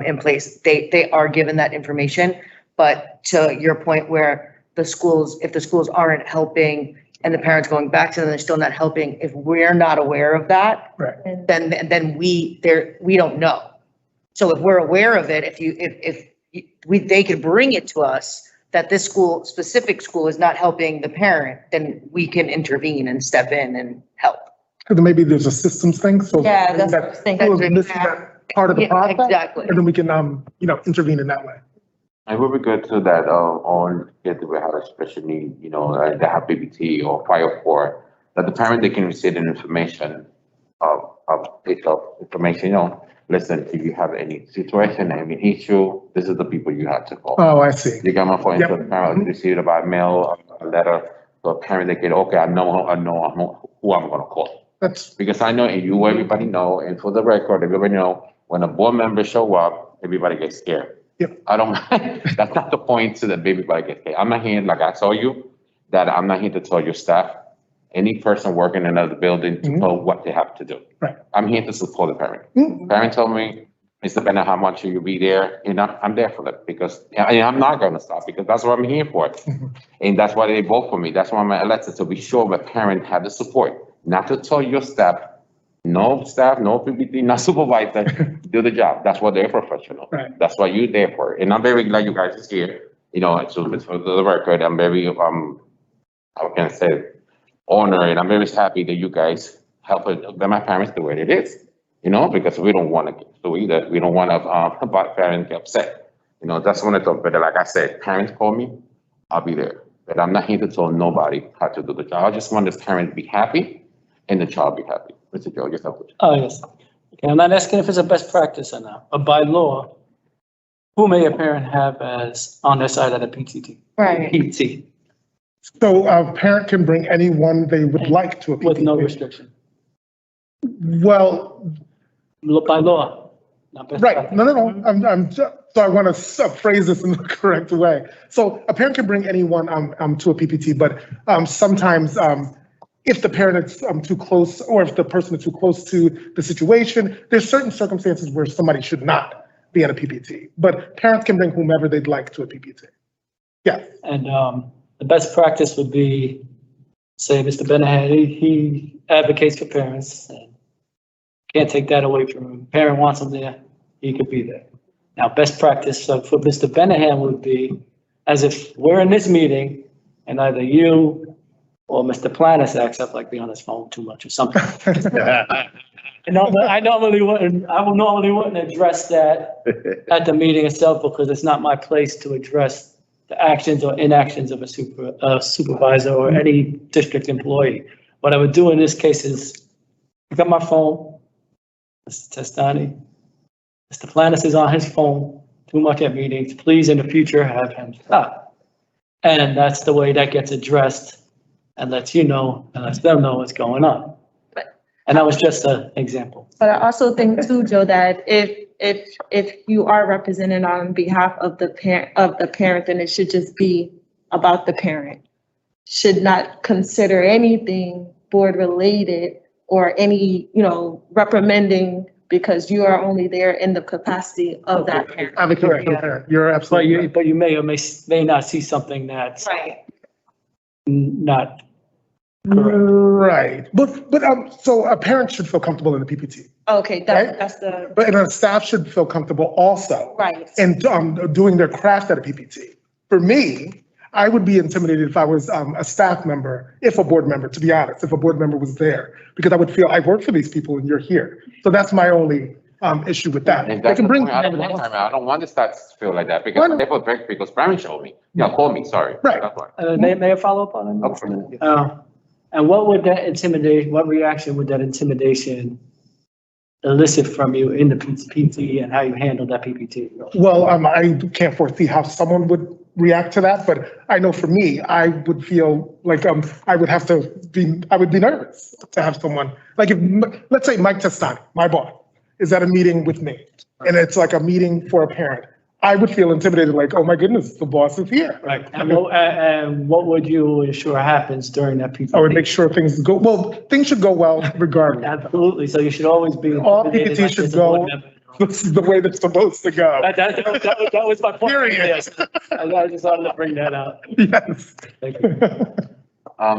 in place. They are given that information. But to your point where if the schools aren't helping and the parents going back to them, they're still not helping. If we're not aware of that, right, then we don't know. So if we're aware of it, they could bring it to us that this specific school is not helping the parent, then we can intervene and step in and help. Because maybe there's a systems thing. So yeah, that's what I was thinking. That part of the process, exactly, and then we can intervene in that way. I will be good to that on kids that have a special need, that have PPT or 504, that the parent, they can receive an information information, listen, if you have any situation, any issue, this is the people you have to call. Oh, I see. You got my point. Yep. So the parent received it by mail, a letter, so a parent, they can, okay, I know who I'm gonna call. Because I know, and everybody know, and for the record, everybody know, when a board member show up, everybody gets scared. Yep. I don't, that's not the point to the everybody gets scared. I'm not here, like I told you, that I'm not here to tell your staff, any person working in another building to know what they have to do. Right. I'm here to support the parent. Parent told me, Mr. Bennett, how much will you be there? I'm there for them because I'm not gonna stop because that's what I'm here for. And that's why they vote for me. That's why I'm elected, to be sure the parent have the support, not to tell your staff, no PPT, not supervisor, do the job. That's what they're professional. Right. That's what you're there for. And I'm very glad you guys is here. So for the record, I'm very, how can I say, honored, and I'm very happy that you guys help my parents do what it is. Because we don't want to do either. We don't want to parents get upset. That's one of the, but like I said, parents call me, I'll be there. But I'm not here to tell nobody how to do the job. I just want this parent to be happy and the child be happy. Mr. Joe, yourself. Oh, yes. Okay, I'm not asking if it's a best practice or not, but by law, who may a parent have as on their side of the PTT? Right. PT. So a parent can bring anyone they would like to a PPT. With no restriction. Well, by law. Not best right. practice. No. I'm just, so I want to phrase this in the correct way. So a parent can bring anyone to a PPT, but sometimes if the parent is too close, or if the person is too close to the situation. There's certain circumstances where somebody should not be at a PPT, but parents can bring whomever they'd like to a PPT. Yeah. And the best practice would be, say, Mr. Benahan, he advocates for parents. And can't take that away from him. Parent wants him there, he could be there. Now, best practice for Mr. Benahan would be, as if we're in this meeting and either you or Mr. Planis acts up like be on his phone too much or something. I normally wouldn't address that at the meeting itself, because it's not my place to address the actions or inactions of a supervisor or any district employee. What I would do in this case is pick up my phone, Mr. Testani, Mr. Planis is on his phone too much at meetings. Please, in the future, have him stop. And that's the way that gets addressed and lets you know and lets them know what's going on. And that was just an example. But I also think too, Joe, that if you are represented on behalf of the parent, then it should just be about the parent. Should not consider anything board related or any, reprimanding, because you are only there in the capacity of that parent. Advocate for the parent. You're absolutely right. But you may or may not see something that's Right. not correct. Right, but so a parent should feel comfortable in the PPT, Okay, Right. that's the, but and a staff should feel comfortable also. right. And doing their craft at a PPT. For me, I would be intimidated if I was a staff member, if a board member, to be honest, if a board member was there, because I would feel I work for these people and you're here. So that's my only issue with that. And They that's can the bring. point. I don't want the staff to feel like that, because Why not? they will break because parents showed me. Yeah, call me, sorry. Right. That's why. May I follow up on Oh, that? for a minute. And what would that what reaction would that intimidation elicit from you in the PT and how you handle that PPT? Well, I can't foresee how someone would react to that, but I know for me, I would feel like I would be nervous to have someone, like if, let's say Mike Testani, my boss, is at a meeting with me, and it's like a meeting for a parent. I would feel intimidated, like, oh my goodness, the boss is here. Right. And what would you ensure happens during that PPT? I would make sure things should go well regardless. Absolutely. So you should always be. All intimidated PPT like should there's a board go, member. this is the way they're supposed to go. That was my point. Period. Yes. I just wanted to bring that out. Yes. Thank you. I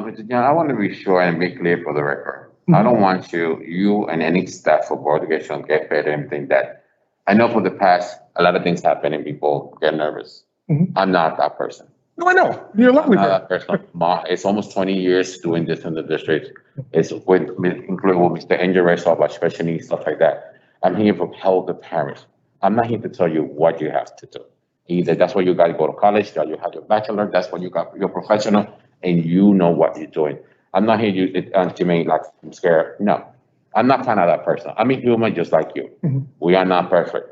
want to be sure and be clear for the record. I don't want you and any staff for board education get paid anything that, I know for the past, a lot of things happen and people get nervous. Mhm. I'm not that person. No, I know, you're I'm lovely. not that person. It's almost 20 years doing this in the district. It's including with Mr. Injuries, about special needs, stuff like that. I'm here to help the parents. I'm not here to tell you what you have to do. Either that's why you got to go to college, that you have your bachelor, that's what you got, you're professional, and you know what you're doing. I'm not here to make like I'm scared. No, I'm not kind of that person. I'm a human just like you. Mhm. We are not perfect,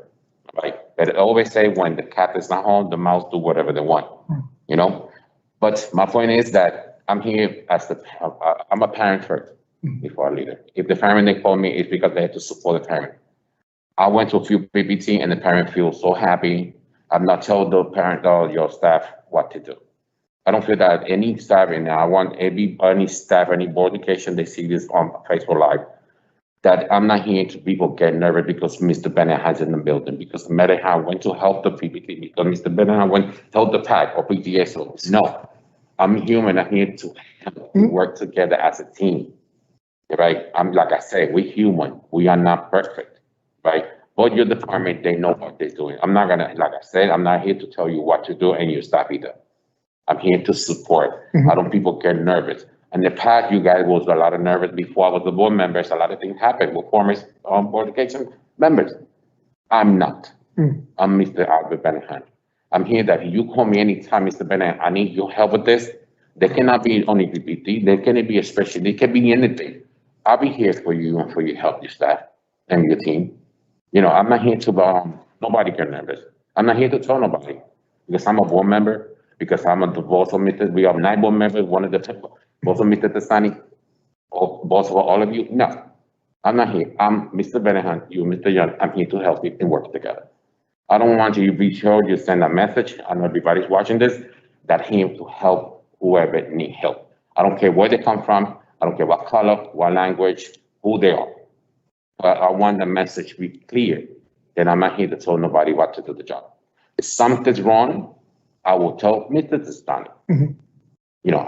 right? But I always say when the cat is not home, the mouse do whatever they want, you know? But my point is that I'm here I'm a parent first before a leader. If the parent they call me, it's because they have to support the parent. I went to a few PPT and the parent feels so happy. I'm not telling the parent or your staff what to do. I don't feel that any staff, and I want any staff, any board education, they see this on Facebook Live, that I'm not here to people get nervous because Mr. Bennett has in the building, because Metahan went to help the PPT, because Mr. Bennett went to help the PAC or PTSO. No, I'm human. I'm here to work together as a team, right? Like I said, we're human. We are not perfect, right? But your department, they know what they're doing. I'm not gonna, like I said, I'm not here to tell you what to do and you stop either. I'm here to support. I don't people get nervous. In the past, you guys was a lot of nervous before I was the board members. A lot of things happened with former board education members. I'm not. I'm Mr. Albert Benahan. I'm here that you call me anytime, Mr. Benahan, I need your help with this. There cannot be only PPT. There cannot be a special. There can be anything. I'll be here for you and for your help, your staff and your team. You know, I'm not here to, nobody get nervous. I'm not here to tell nobody because I'm a board member, because I'm a boss of Mr. We have 9 board members, one of the boss of Mr. Testani, or boss of all of you. No, I'm not here. I'm Mr. Benahan, you, Mr. Young. I'm here to help you and work together. I don't want you to be sure you send a message. I know everybody's watching this, that him to help whoever need help. I don't care where they come from. I don't care what color, what language, who they are. But I want the message to be clear that I'm not here to tell nobody what to do the job. If something's wrong, I will tell Mr. Testani. Mhm. You know,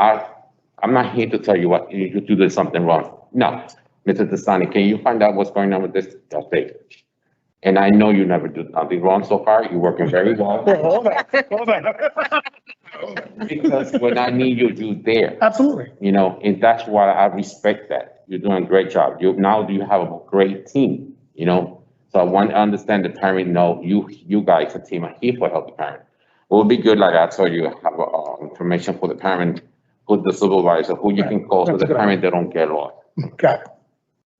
I'm not here to tell you what you do something wrong. No, Mr. Testani, can you find out what's going on with this? That's it. And I know you never do nothing wrong so far. You're working very well. Hold on. Because when I need you, you're there. Absolutely. You know, and that's why I respect that. You're doing a great job. Now you have a great team, you know? So I want to understand the parent, know you guys, a team, are here for help the parent. It would be good, like I told you, have information for the parent, who's the supervisor, who you can call, so the parent, they don't get lost. Got it.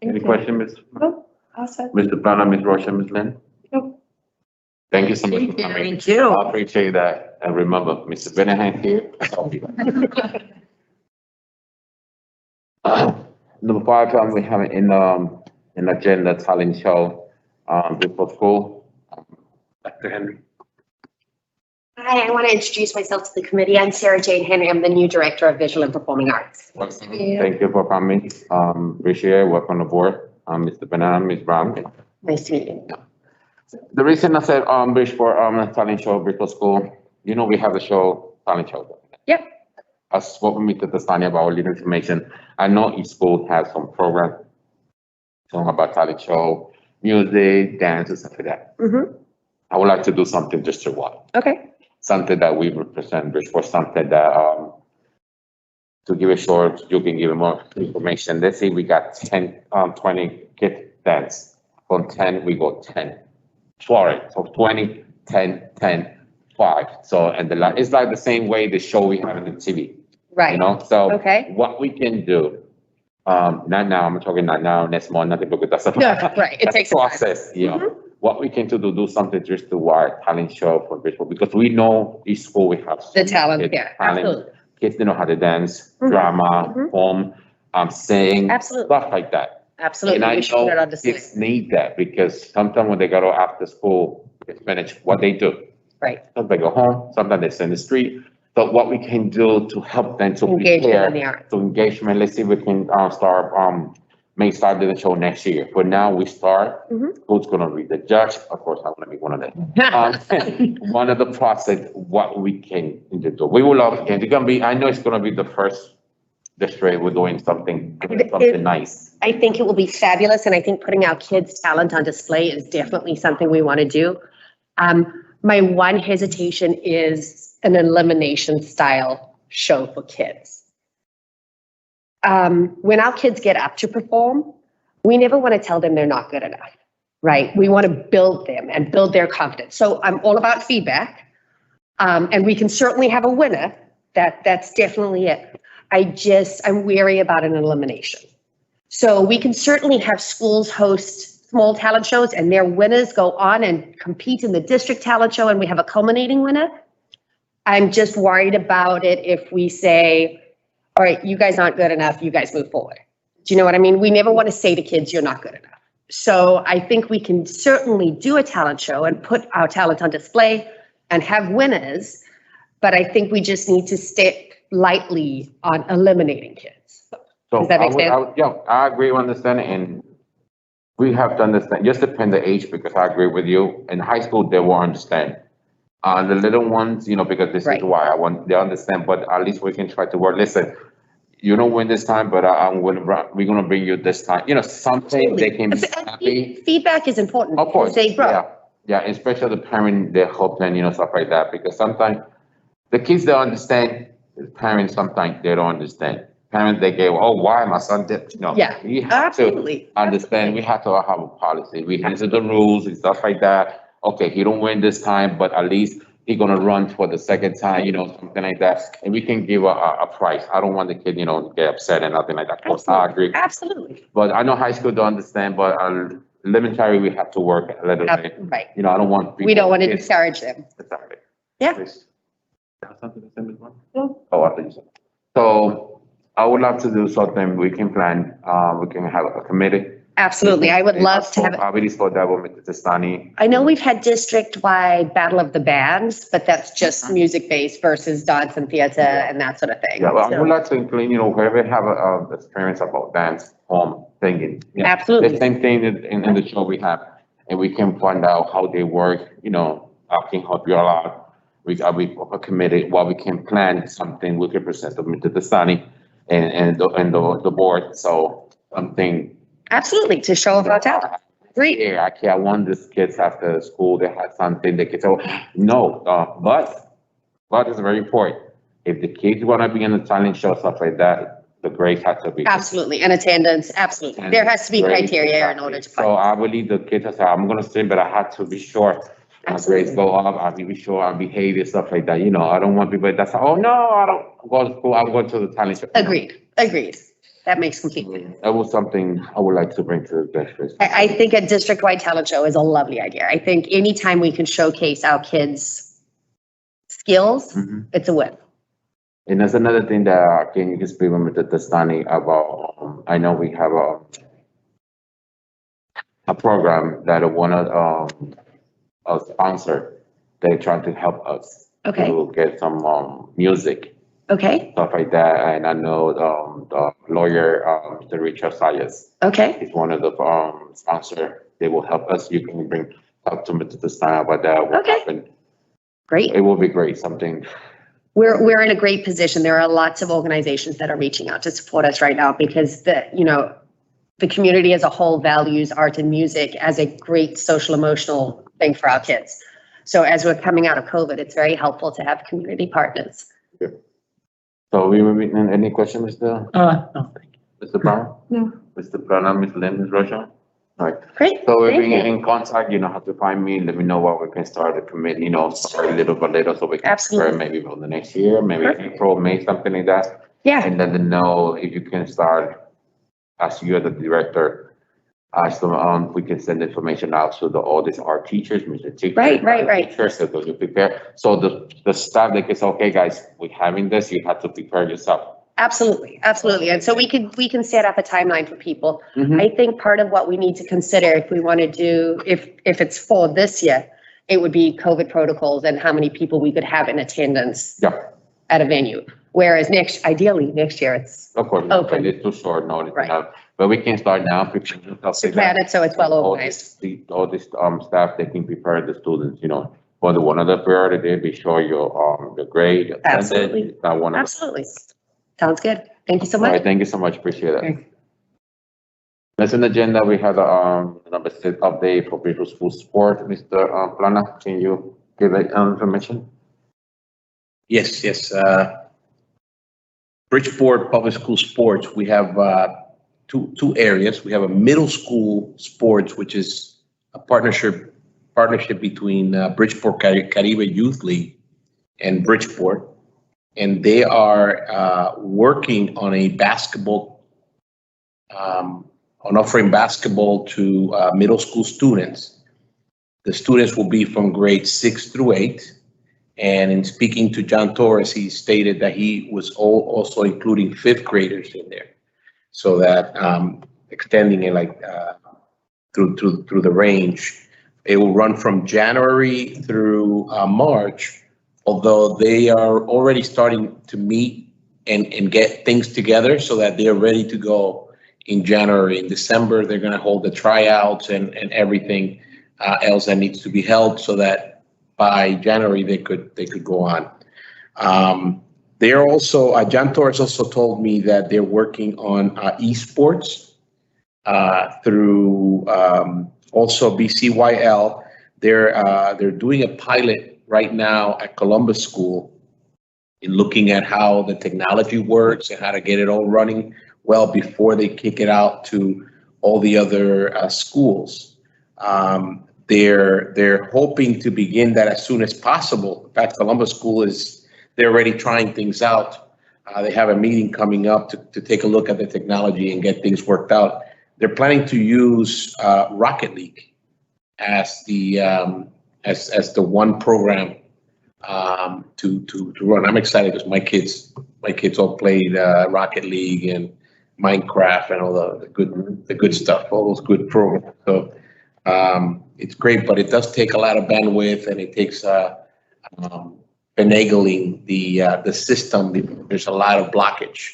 Any question, Ms.? No, I'll set. Mr. Plana, Ms. Rocha, Ms. Lynn? No. Thank you so much for coming. Thank you. I appreciate that. And remember, Mr. Benahan here. Number 5, we have an agenda talent show, before school. Dr. Henry. Hi, I want to introduce myself to the committee. I'm Sarah Jane Henry. I'm the new Director of Visual and Performing Arts. Thank you for coming. Appreciate it. Welcome aboard. Mr. Banana, Ms. Brown. Nice to meet you. The reason I said, Bridge for, talent show, before school, you know, we have the show, talent show. Yep. I spoke with Mr. Testani about little information. I know each school has some program, some about talent show, music, dance, and stuff like that. Mm-hmm. I would like to do something just to what? Okay. Something that we represent, Bridgeport, something that, to give it short, you can give more information. Let's say we got 10, 20 kids dance. From 10, we go 10. Sorry, so 20, 10, 10, 5. So, and it's like the same way the show we have in the TV. You Right. know, so Okay. what we can do, not now, I'm talking not now, next month, nothing, because that's a. Yeah, right. It takes a time. process, you know. What we can do something just to our talent show for Bridgeport, because we know each school we have. The talent, kids, yeah, absolutely. Kids, they know how to dance, Mhm, drama, mhm. perform, sing, Absolutely. stuff like that. Absolutely. And I We should put it know on display. kids need that, because sometimes when they go after school, they finish what they do. Right. Sometimes they go home, sometimes they sit in the street. But what we can do to help them to Engagement prepare in the arts. to engagement, let's see if we can start, may start the show next year. For now, we start, Mhm. who's gonna be the judge? Of course, I wanna be one of them. One of the process, what we can do. We will love, and it's gonna be, I know it's gonna be the first district, we're doing something nice. I think it will be fabulous, and I think putting our kids' talent on display is definitely something we want to do. My one hesitation is an elimination style show for kids. When our kids get up to perform, we never want to tell them they're not good enough, right? We want to build them and build their confidence. So I'm all about feedback. And we can certainly have a winner. That's definitely it. I'm wary about an elimination. So we can certainly have schools host small talent shows and their winners go on and compete in the district talent show and we have a culminating winner. I'm just worried about it if we say, all right, you guys aren't good enough, you guys move forward. Do you know what I mean? We never want to say to kids, you're not good enough. So I think we can certainly do a talent show and put our talent on display and have winners, but I think we just need to stick lightly on eliminating kids. So Does that make sense? Yeah, I agree with understanding, and we have to understand, just depend the age, because I agree with you. In high school, they will understand. The little ones, you know, because this is Right. why they understand, but at least we can try to work. Listen, you don't win this time, but we're gonna bring you this time. You know, something they can be happy. Feedback is important. Of course, Because they grow. yeah, yeah, especially the parent, they hope and, you know, stuff like that, because sometimes the kids, they understand, the parents, sometimes they don't understand. Parents, they go, oh, why my son did, no. Yeah, We have to absolutely. understand, we have to have a policy, we answer the rules and stuff like that. Okay, he don't win this time, but at least he gonna run for the second time, you know, something like that, and we can give a price. I don't want the kid, you know, get upset and nothing like that. Of course, I agree. Absolutely. But I know high school don't understand, but elementary, we have to work a little bit. Right. You know, I don't want. We don't want to kids- discourage them. Exactly. Yeah. Please. Have something to say, Ms. Brown? No. Oh, I think so. So I would love to do something, we can plan, we can have a committee, Absolutely. I would love to have it. Probably for that one, Mr. Testani. I know we've had district-wide Battle of the Bands, but that's just music-based versus dance and theater and that sort of thing. Yeah, well, I So- would like to include, whoever have a experience about dance, singing. Absolutely. The same thing in the show we have, and we can find out how they work, I can help you a lot. We are committed, while we can plan something, we can present them to the Sunny and the board, so something. Absolutely, to show off our talent. Great. Yeah, I want these kids after school, they have something, they can say, no, but it's very important. If the kids wanna be in the talent show, stuff like that, the grades have to be. Absolutely, and attendance, absolutely. There has to be Grades, criteria in order to So find. I believe the kids, I say, I'm gonna sing, but I had to be sure. My grades Absolutely. go up, I'll be sure, I'll behave and stuff like that, I don't want people that's, oh, no, I don't go to school, I'm going to the talent show. Agreed. That makes complete sense. That was something I would like to bring to the district. I think a district-wide talent show is a lovely idea. I think anytime we can showcase our kids' skills, Mhm. it's a win. And that's another thing that, again, you can speak with Mr. Testani about, I know we have a program that one of, a sponsor, they're trying to help us. Okay. To get some, music, Okay, stuff like that, and I know, the lawyer, Mr. Richard Sayas, okay, is one of the, sponsor, they will help us, you can talk to Mr. Testani about that, what Okay. happened. great. It will be great, something. We're in a great position. There are lots of organizations that are reaching out to support us right now because the community as a whole values art and music as a great social emotional thing for our kids. So as we're coming out of COVID, it's very helpful to have community partners. So any questions, Mr.? No, thank you. Mr. Brown? No. Mr. Brown, Ms. Lynn, Ms. Rocha? All right. Great. So we're Thank being you. in contact, have to find me, let me know what we can start to commit, start a little bit later so we can. Absolutely. prepare Maybe for the next year, maybe Perfect. April, May, something like that. Yeah, And let them know if you can start, as you're the director, we can send information out to all these art teachers, Mr. Teachers. Right. Teachers, so you prepare, so the staff, they can say, okay, guys, we're having this, you have to prepare yourself. absolutely. And so we can set up a timeline for people. Mhm. I think part of what we need to consider if we want to do, if it's for this year, it would be COVID protocols and how many people we could have in attendance Yeah, at a venue. Whereas ideally next year it's of course, Open. but it's too short notice, Right. but we can start now, prepare yourself. to plan it so it's well organized. All this, staff, they can prepare the students, for the one of the priority, they be sure your grade. your attendance, Absolutely. it's not one of the. Absolutely. Sounds good. Thank you so All right, much. thank you so much, appreciate it. Thank you. Next on the agenda, we have the, number 6 update for Bridgeport School Sport. Mr. Plana, can you give that information? Yes. Bridgeport Public School Sports, we have two areas. We have a middle school sports, which is a partnership between Bridgeport Caribe Youth League and Bridgeport. And they are working on a basketball, on offering basketball to middle school students. The students will be from grades 6 through 8. And in speaking to John Torres, he stated that he was also including 5th graders in there. So that extending it like through the range. It will run from January through March, although they are already starting to meet and get things together so that they're ready to go in January. In December, they're going to hold the tryouts and everything else that needs to be held so that by January they could go on. They're also, John Torres also told me that they're working on esports through also BCYL. They're doing a pilot right now at Columbus School in looking at how the technology works and how to get it all running well before they kick it out to all the other schools. They're hoping to begin that as soon as possible. In fact, Columbus School they're already trying things out. They have a meeting coming up to take a look at the technology and get things worked out. They're planning to use Rocket League as the one program to run. I'm excited because my kids all played Rocket League, and Minecraft and all the good stuff, all those good programs. So it's great, but it does take a lot of bandwidth, and it takes finagling the system. There's a lot of blockage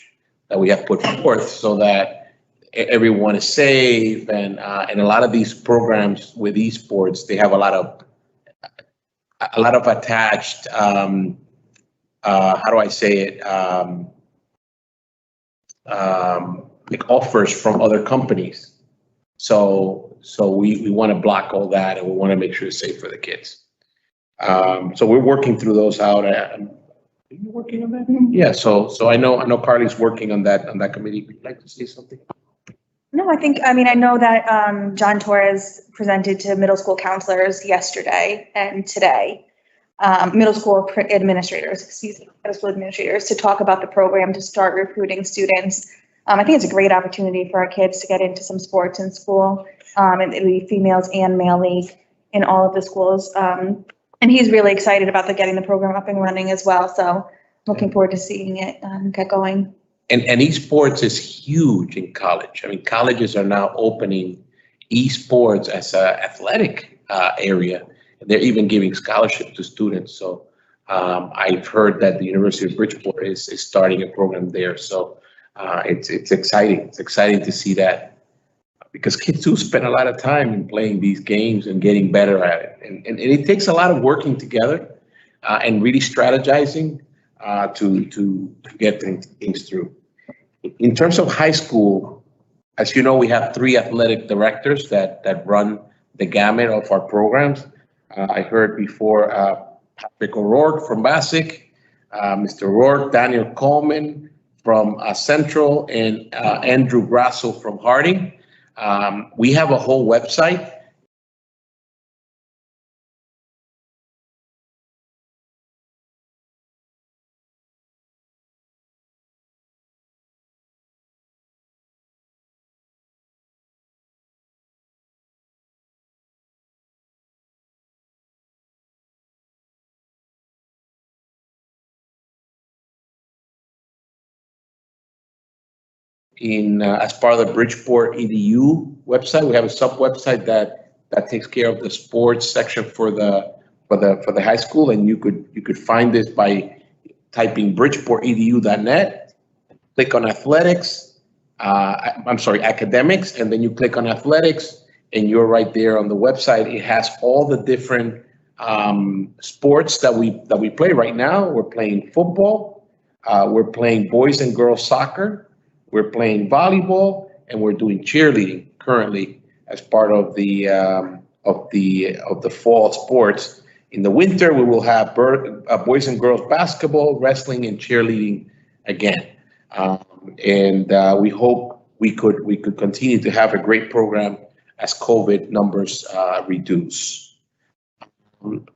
that we have put forth so that everyone is safe, and a lot of these programs with esports, they have a lot of attached. How do I say it? Like offers from other companies. So we want to block all that, and we want to make sure it's safe for the kids. So we're working through those out. Are you working on that? Yeah. So I know Carly's working on that committee. Would you like to say something? No, I know that John Torres presented to middle school counselors yesterday and today, middle school administrators to talk about the program to start recruiting students. I think it's a great opportunity for our kids to get into some sports in school, and it'll be females and male league in all of the schools. And he's really excited about getting the program up and running as well. So looking forward to seeing it get going. And esports is huge in college. I mean, colleges are now opening esports as an athletic area. And they're even giving scholarships to students. So I've heard that the University of Bridgeport is starting a program there. So it's exciting. It's exciting to see that, because kids do spend a lot of time in playing these games and getting better at it. And it takes a lot of working together and really strategizing to get things through. In terms of high school, as you know, we have 3 athletic directors that run the gamut of our programs. I heard before Patrick O'Rourke from Basic, Mr. O'Rourke, Daniel Coleman from Central, and Andrew Grasso from Harding. We have a whole website. As part of the Bridgeport EDU website, we have a sub website that takes care of the sports section for the high school, and you could find this by typing bridgeportedu.net, click on athletics, academics, and then you click on athletics, and you're right there on the website. It has all the different sports that we play right now. We're playing football, we're playing boys and girls soccer, we're playing volleyball, and we're doing cheerleading currently as part of the fall sports. In the winter, we will have boys and girls basketball, wrestling, and cheerleading again. We hope we could continue to have a great program as COVID numbers reduce.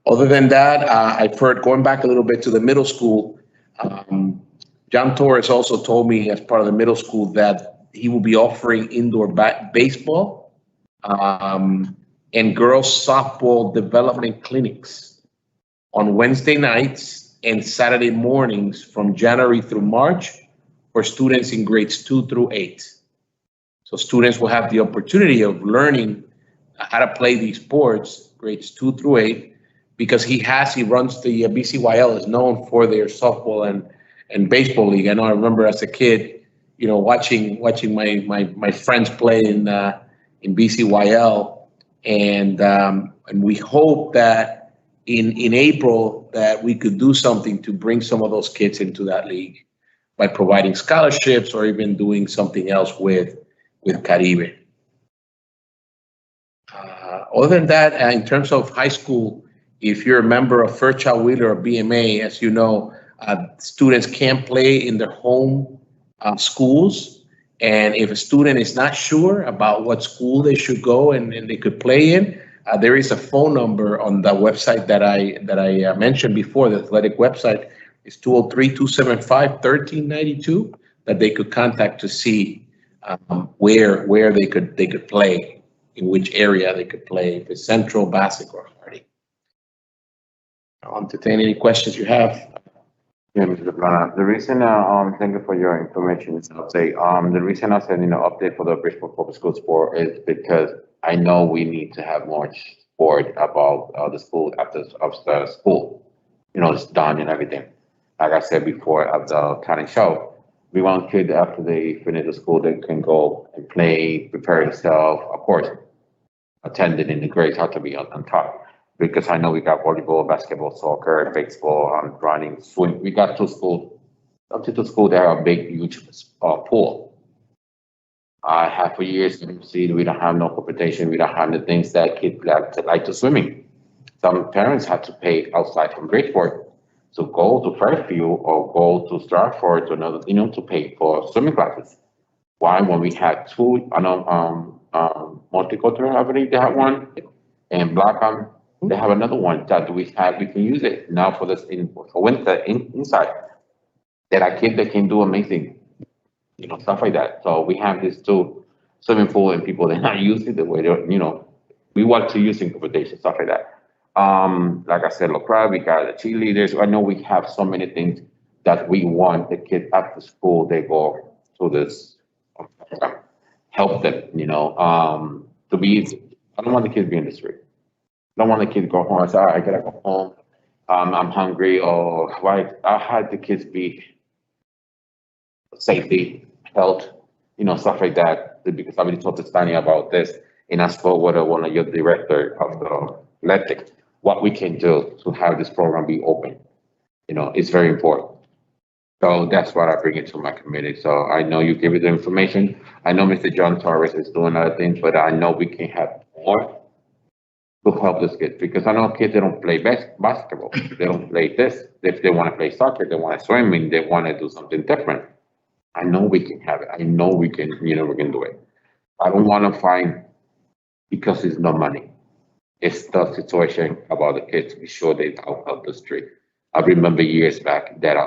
Other than that, I've heard, going back a little bit to the middle school, John Torres also told me as part of the middle school that he will be offering indoor baseball and girls softball development clinics on Wednesday nights and Saturday mornings from January through March for students in grades 2 through 8. So students will have the opportunity of learning how to play these sports, grades 2 through 8, because he runs the BCYL is known for their softball and baseball league. I know I remember as a kid, watching my friends play in BCYL, and we hope that in April that we could do something to bring some of those kids into that league by providing scholarships or even doing something else with Caribe. Other than that, in terms of high school, if you're a member of Fairchild Wheeler or BMA, as you know, students can't play in their home schools. And if a student is not sure about what school they should go and they could play in, there is a phone number on the website that I mentioned before, the athletic website. It's 203-275-1392 that they could contact to see where they could play, in which area they could play, if it's Central, Basic, or Harding. I'll entertain any questions you have. Yeah, Mr. Plana, the reason, thank you for your information, update. The reason I said, update for the Bridgeport Public School sport is because I know we need to have more sport about, the school after, after school. It's done and everything. Like I said before, at the talent show, we want kids after they finish the school, they can go and play, prepare themselves, of course, attending in the grades have to be on top. Because I know we got volleyball, basketball, soccer, baseball, running, swim. We got two schools, up to two schools that have a big, huge pool. I have for years, you see, we don't have no competition. We don't have the things that kids like to swimming. Some parents have to pay outside from Bridgeport to go to Fairfield or go to Stratford to another, to pay for swimming classes. Why? When we had two, multicultural, I believe they have one, and Black, they have another one that we can use it now for this for winter inside. That are kids that can do amazing, stuff like that. So we have these two swimming pool and people that not use it the way they're, we want to use interpretation, stuff like that. Like I said, lacrosse, we got the cheerleaders. I know we have so many things that we want the kids after school, they go to this, help them, to be, I don't want the kids to be in the street. I don't want the kids to go home and say, all right, I gotta go home. I'm hungry, or why I had the kids be safety, health, stuff like that. Because I already talked to Stani about this, and I spoke with one of your director of the athletic, what we can do to have this program be open. It's very important. So that's what I bring it to my committee. So I know you give me the information. I know Mr. John Torres is doing other things, but I know we can have more to help this kid, because I know kids, they don't play basketball. They don't play this. If they want to play soccer, they want to swim, and they want to do something different. I know we can have it. I know we can, we can do it. I don't want to find, because it's no money. It's the situation about the kids. Be sure they out of the street. I remember years back that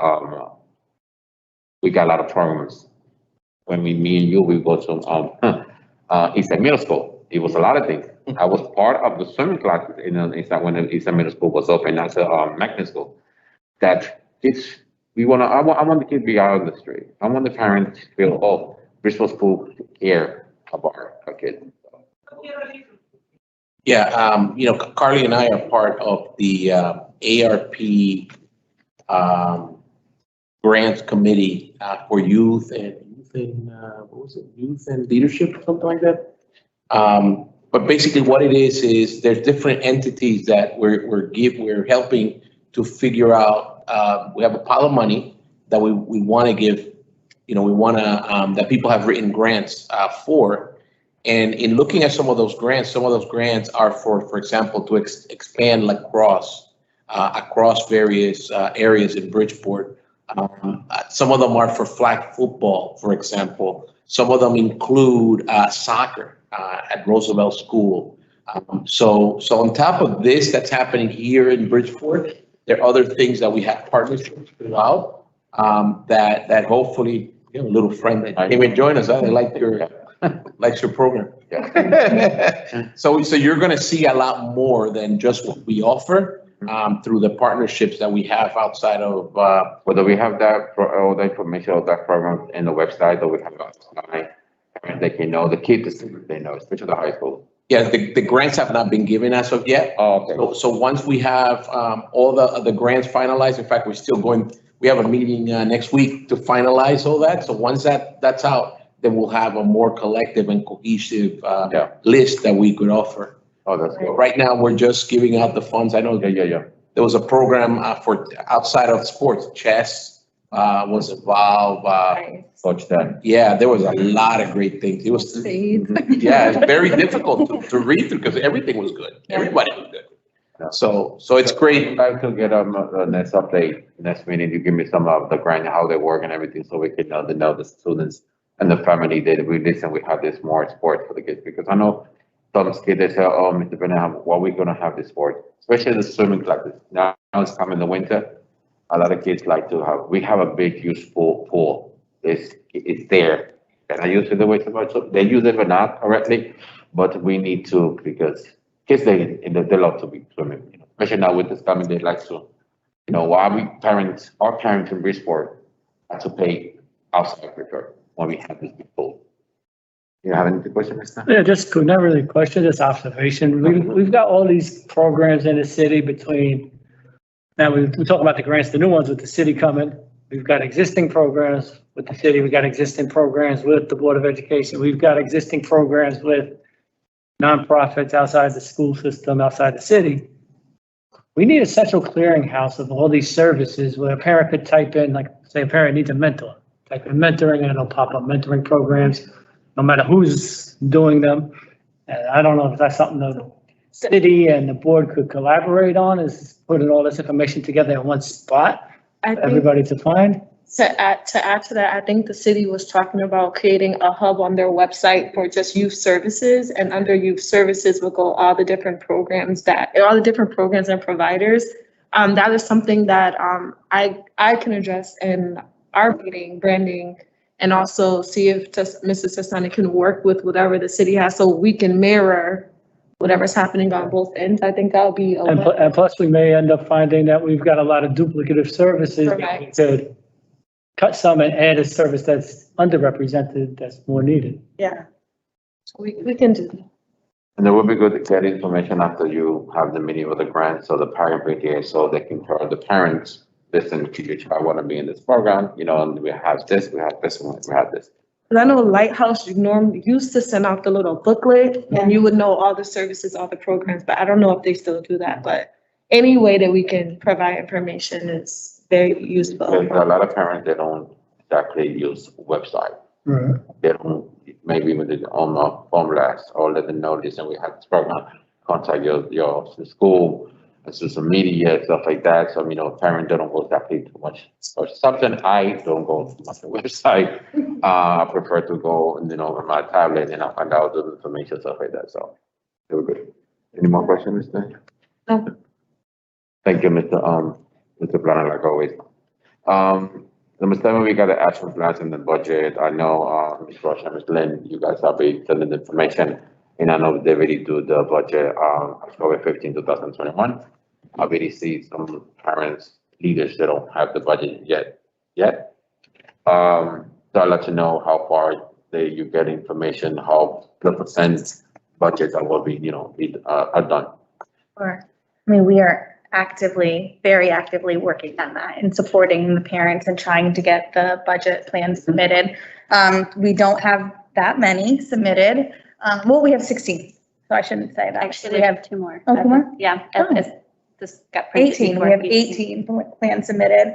we got a lot of programs. When me and you, we go to Eastside Middle School. It was a lot of things. I was part of the swimming classes in Eastside when Eastside Middle School was open as a magnet school. That kids, I want the kids to be out on the street. I want the parents to feel, oh, we're supposed to care about our kids. Yeah, Carly and I are part of the ARP grants committee for youth and what was it? Youth and leadership or something like that. But basically, what it is there's different entities that we're helping to figure out. We have a pile of money that we want to give. We want to that people have written grants for. And in looking at some of those grants are for example, to expand lacrosse across various areas in Bridgeport. Some of them are for flag football, for example. Some of them include soccer at Roosevelt School. So on top of this that's happening here in Bridgeport, there are other things that we have partnerships throughout that hopefully, little friend that came and joined us. I like likes your program. Yeah. So you're going to see a lot more than just what we offer through the partnerships that we have outside of. Whether we have that all the information of that program in the website, or we have outside, and they can know the kids, they know, especially the high school. Yeah, the grants have not been given as of yet. Oh, okay. So once we have all the grants finalized, in fact, we're still going. We have a meeting next week to finalize all that. So once that's out, then we'll have a more collective and cohesive list that we could offer. Oh, that's good. Right now, we're just giving out the funds. I know. Yeah. There was a program for outside of sports. Chess was involved. Coach that. Yeah, there was a lot of great things. It was. Yeah, it's very difficult to read through because everything was good. Yeah. Everybody was good. Yeah. So it's great. I'd like to get the next update, next meeting. You give me some of the grant, how they work and everything, so we can know the students and the family that we listen. We have this more sport for the kids, because I know some kids, they say, oh, Mr. Bennett, what are we gonna have this sport? Especially the swimming classes. Now it's coming the winter. A lot of kids like to have, we have a big huge pool. It's there. And I use it the way they use it, but not correctly. But we need to, because kids, they love to be swimming. Especially now with this coming, they like to You know, why our parents in Bridgeport have to pay outside prefer when we have these people. You have any questions, Mr.? Yeah, just not really a question, just observation. We've got all these programs in the city between, now we talk about the grants, the new ones with the city coming. We've got existing programs with the city. We've got existing programs with the Board of Education. We've got existing programs with nonprofits outside the school system, outside the city. We need a central clearinghouse of all these services where a parent could type in, like, say a parent needs a mentor, type in mentoring and it'll pop up mentoring programs, no matter who's doing them. And I don't know if that's something the city and the board could collaborate on, is putting all this information together in one spot for everybody to find. To add to that, I think the city was talking about creating a hub on their website for just youth services, and under youth services will go all the different programs and providers. That is something that I can address in our meeting, branding, and also see if Mrs. Sestani can work with whatever the city has so we can mirror whatever's happening on both ends. I think that'll be. And plus we may end up finding that we've got a lot of duplicative services that we could cut some and add a service that's underrepresented, that's more needed. Yeah, so we can do that. And it would be good to get information after you have the meeting with the grant, so the parent PTA, so they can tell the parents, listen, your child want to be in this program, you know, and we have this, we have this, we have this. I know Lighthouse normally used to send out the little booklet and you would know all the services, all the programs, but I don't know if they still do that. But any way that we can provide information is very useful. Because a lot of parents, they don't exactly use website. Right. They don't, maybe with the phone blast or let them know this, and we have this program, contact your school, and social media, stuff like that. So, you know, parents don't go exactly too much. Or something, I don't go too much on the website. I prefer to go, you know, on my tablet and I'll find out the information, stuff like that. So, very good. Any more questions, Mr.? No. Thank you, Mr. Planner, like always. Number 7, we got the action plans in the budget. I know, Ms. Rocha and Ms. Lynn, you guys have been sending the information, and I know they already do the budget, October 15, 2021. I already see some parents, leaders that don't have the budget yet. So I'd like to know how far you get information, how the percent budget that will be, you know, are done. Sure. I mean, we are very actively working on that and supporting the parents and trying to get the budget plan submitted. We don't have that many submitted. Well, we have 16, so I shouldn't say that. Actually, we have 2 more. Oh, 2 more? Yeah. Oh. This got printed 18, before we have the 18 plans submitted.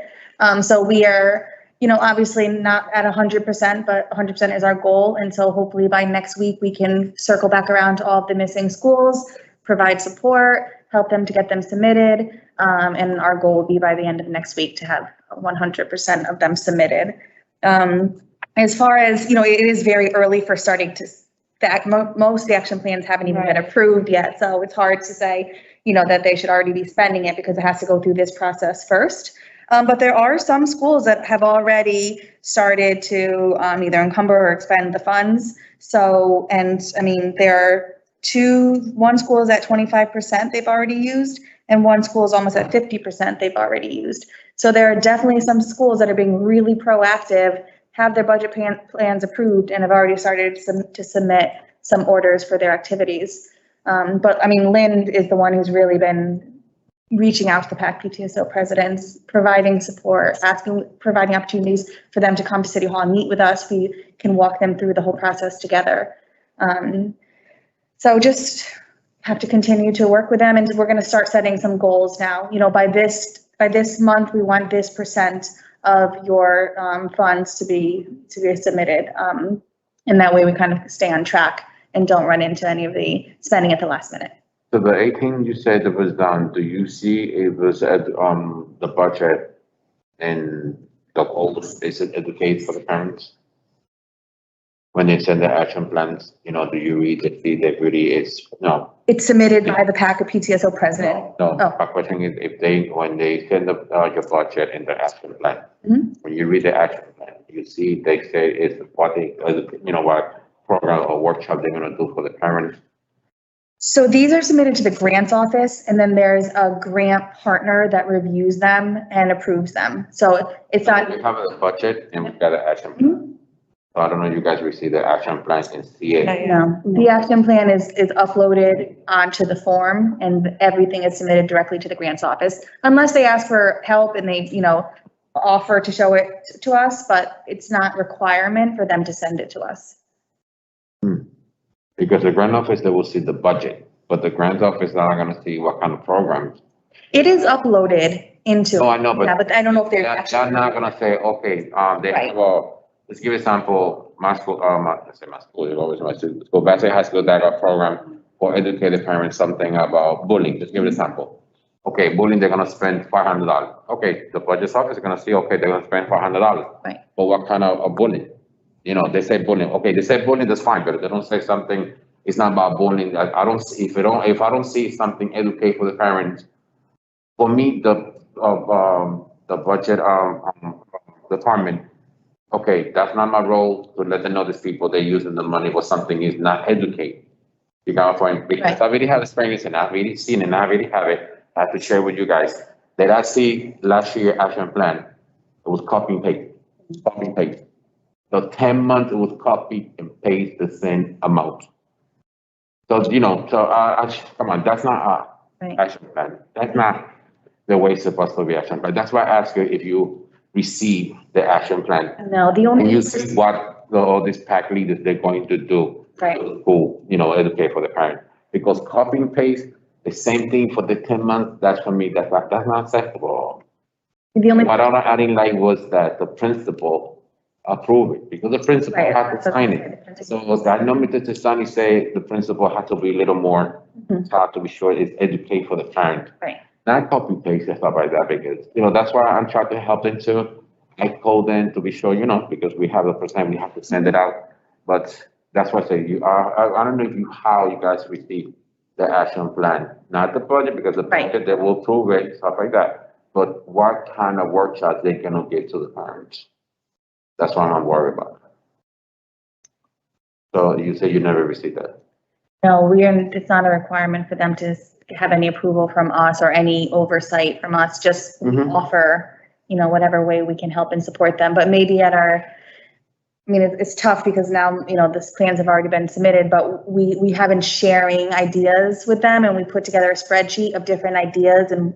So we are, you know, obviously not at 100%, but 100% is our goal. And so hopefully by next week, we can circle back around to all of the missing schools, provide support, help them to get them submitted. And our goal will be by the end of next week to have 100% of them submitted. As far as, you know, it is very early for starting to, most of the action plans haven't even been approved yet. So it's hard to say, you know, that they should already be spending it because it has to go through this process first. But there are some schools that have already started to either encumber or expend the funds. So, and I mean, there are one school is at 25% they've already used, and one school is almost at 50% they've already used. So there are definitely some schools that are being really proactive, have their budget plans approved, and have already started to submit some orders for their activities. But I mean, Lynn is the one who's really been reaching out to the PAC PTSO presidents, providing support, providing opportunities for them to come to City Hall and meet with us. We can walk them through the whole process together. So just have to continue to work with them, and we're going to start setting some goals now. You know, by this month, we want this percent of your funds to be submitted, and that way we kind of stay on track and don't run into any of the spending at the last minute. So the 18 you said it was done. Do you see it was at the budget and the goals? Is it educate for the parents? When they send the action plans, you know, do you read it, see that really is, no? It's submitted by the PAC PTSO president. No, my question is when they send your budget and the action plan, when you read the action plan, you see they say it's what they, you know, what program or workshop they're gonna do for the parents. So these are submitted to the grants office, and then there's a grant partner that reviews them and approves them. So it's not, We have a budget and we've got an action plan. So I don't know if you guys received the action plan and see it. no, the action plan is uploaded onto the form, and everything is submitted directly to the grants office, unless they ask for help and they, offer to show it to us, but it's not requirement for them to send it to us. Because the grant office, they will see the budget, but the grant office is not gonna see what kind of programs. It is uploaded into. No, I know, Yeah, but I don't know if they're they're not gonna say, okay, they Right. have let's give example, my school, let's say my school, it's always my school, Bassett High School, they got a program for educated parents, something about bullying, just give an example. Okay, bullying, they're gonna spend $500. Okay, the budget office is gonna see, okay, they're gonna spend $500. Right. But what kind of bullying? They say bullying, okay, they say bullying, that's fine, but they don't say something, it's not about bullying. I don't, if I don't see something educate for the parents, for me, the budget, department, okay, that's not my role to let them know these people, they're using the money for something is not educate. You got my point? Because I really have experience and I've really seen and I really have it. I have to share with you guys that I see last year action plan. It was copy and paste, copy and paste. So 10 months, it was copy and paste the same amount. So, come on, that's not our Right. action plan. That's not the way it's supposed to be action plan. That's why I ask you if you receive the action plan. No, the And only. you see what all these pack leaders, they're going to do. Right. Who, educate for the parent. Because copy and paste, the same thing for the 10 months, that's for me, that's not acceptable. The only. What I didn't like was that the principal approved it, because the principal Right, had to sign it. So that number to sign, say the principal had to be a little more, had to be sure it's educate for the parent. Right. Not copy paste and stuff like that, because, that's why I'm trying to help them too. I call them to be sure, because we have the percent, we have to send it out. But that's why I say I don't know how you guys receive the action plan, not the budget, because the budget, they will approve it, stuff like that. But what kind of workshops they gonna give to the parents? That's what I'm worried about. So you say you never received that? No, it's not a requirement for them to have any approval from us or any oversight from us, just offer, whatever way we can help and support them. But maybe it's tough because now, the plans have already been submitted, but we have been sharing ideas with them, and we put together a spreadsheet of different ideas and,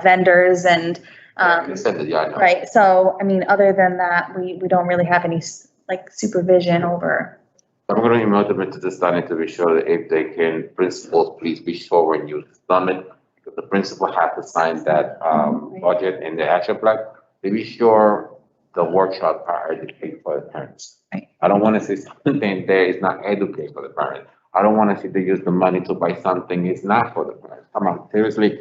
vendors and, They said that, yeah, I know. right. So, other than that, we don't really have any supervision over. I'm gonna email them to the study to be sure that if they can, principals, please be sure when you submit, because the principal has to sign that, budget and the action plan, to be sure the workshop are educated for the parents. Right. I don't wanna see something there is not educated for the parents. I don't wanna see they use the money to buy something it's not for the parents. Come on, seriously.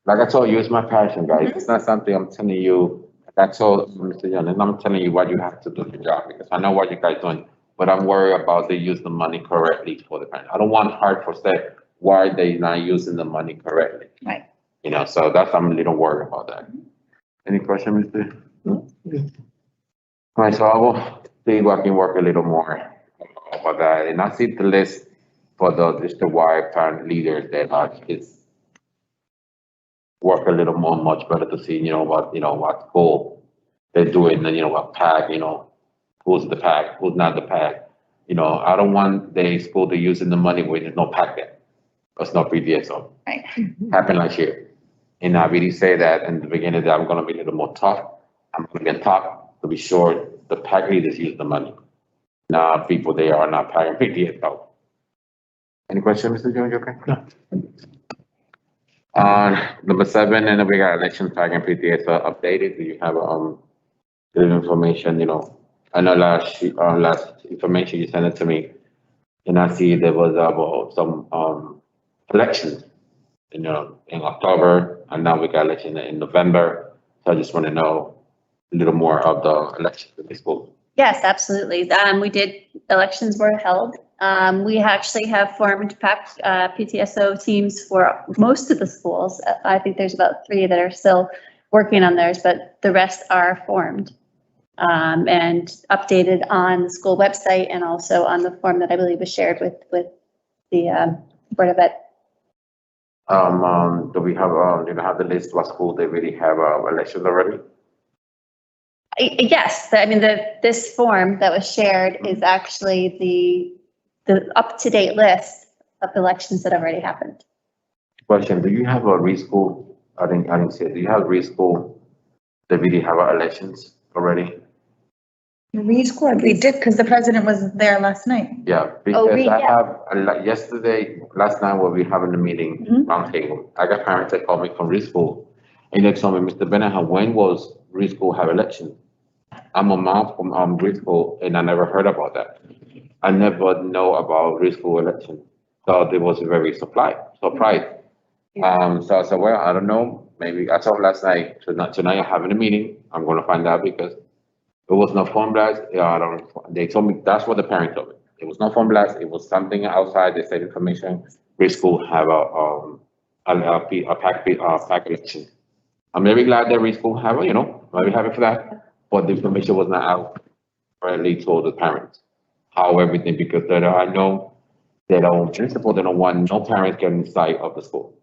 Like I told you, it's my passion, guys. It's not something I'm telling you. That's all, Mr. Young, and I'm telling you what you have to do for your job, because I know what you guys doing. But I'm worried about they use the money correctly for the parents. I don't want hard for say why they not using the money correctly. Right. So I'm a little worried about that. Any question, Mr.? No. All right, so I will see if I can work a little more about that, and I see the list for the district-wide parent leaders that is work a little more, much better to see, what goal they're doing, and what pack, who's the pack, who's not the pack. I don't want the school to using the money when there's no pack there. There's no PDSO. Right. Happened last year. And I really say that in the beginning that I'm gonna be a little more tough. I'm gonna be on top to be sure the pack leaders use the money. Now, people, they are not paying PDSO. Any question, Mr. Jones, okay? No. Number 7, and then we got election tag and PTS updated. Do you have good information? I know last information you sent it to me, and I see there was some elections, in October, and now we got election in November. So I just want to know a little more of the elections in the school. Yes, absolutely. Elections were held. We actually have formed PTSO teams for most of the schools. I think there's about 3 that are still working on theirs, but the rest are formed and updated on the school website and also on the form that I believe was shared with the Board of Ed. Do we have, you know, have the list what school they really have, elections already? Yes, I mean, this form that was shared is actually the up-to-date list of elections that have already happened. Question, do you have a preschool? I didn't say, do you have preschool that really have elections already? Rescore, we did, because the president was there last night. Yeah, because I have, yesterday, last night when we having the meeting, roundtable, I got parents that called me from preschool. And they told me, Mr. Benahan, when was preschool have election? I'm a mom from, preschool and I never heard about that. I never know about preschool election. So they was very surprised. So I said, well, I don't know, maybe I told last night, tonight I'm having a meeting, I'm gonna find out because it was no phone blast. They told me, that's what the parent told me. It was no phone blast. It was something outside. They said information. Preschool have a pack election. I'm very glad that preschool have it, you know, very happy for that. But the information was not out. Apparently told the parents how everything, because I know they don't, principal, they don't want no parents getting inside of the school.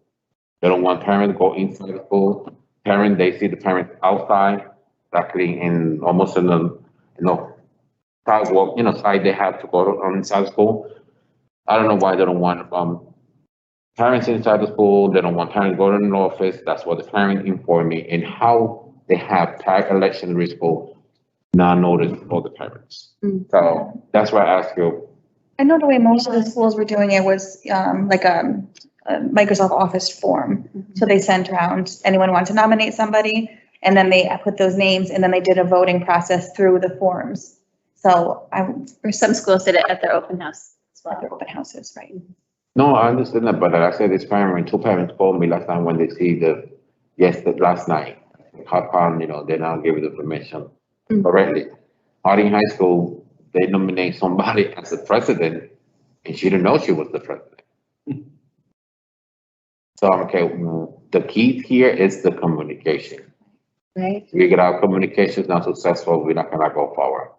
They don't want parents go inside the school. They see the parents outside, actually in almost in the, you know, sidewalk, you know, side they have to go to inside school. I don't know why they don't want parents inside the school. They don't want parents going to the office. That's what the parent informed me. And how they have packed election preschool, not noticed for the parents. So that's why I asked you. I know the way most of the schools were doing it was like a Microsoft Office form. So they sent around, anyone want to nominate somebody, and then they put those names, and then they did a voting process through the forms. So Or some schools did it at their open house as well. their open houses, right? No, I understand that, but like I said, this parent, two parents called me last time when they see last night. How come, you know, they not give the permission correctly? Harding High School, they nominate somebody as the president, and she didn't know she was the president. So, okay, the key here is the communication. Right. We get our communication is not successful, we're not gonna go forward.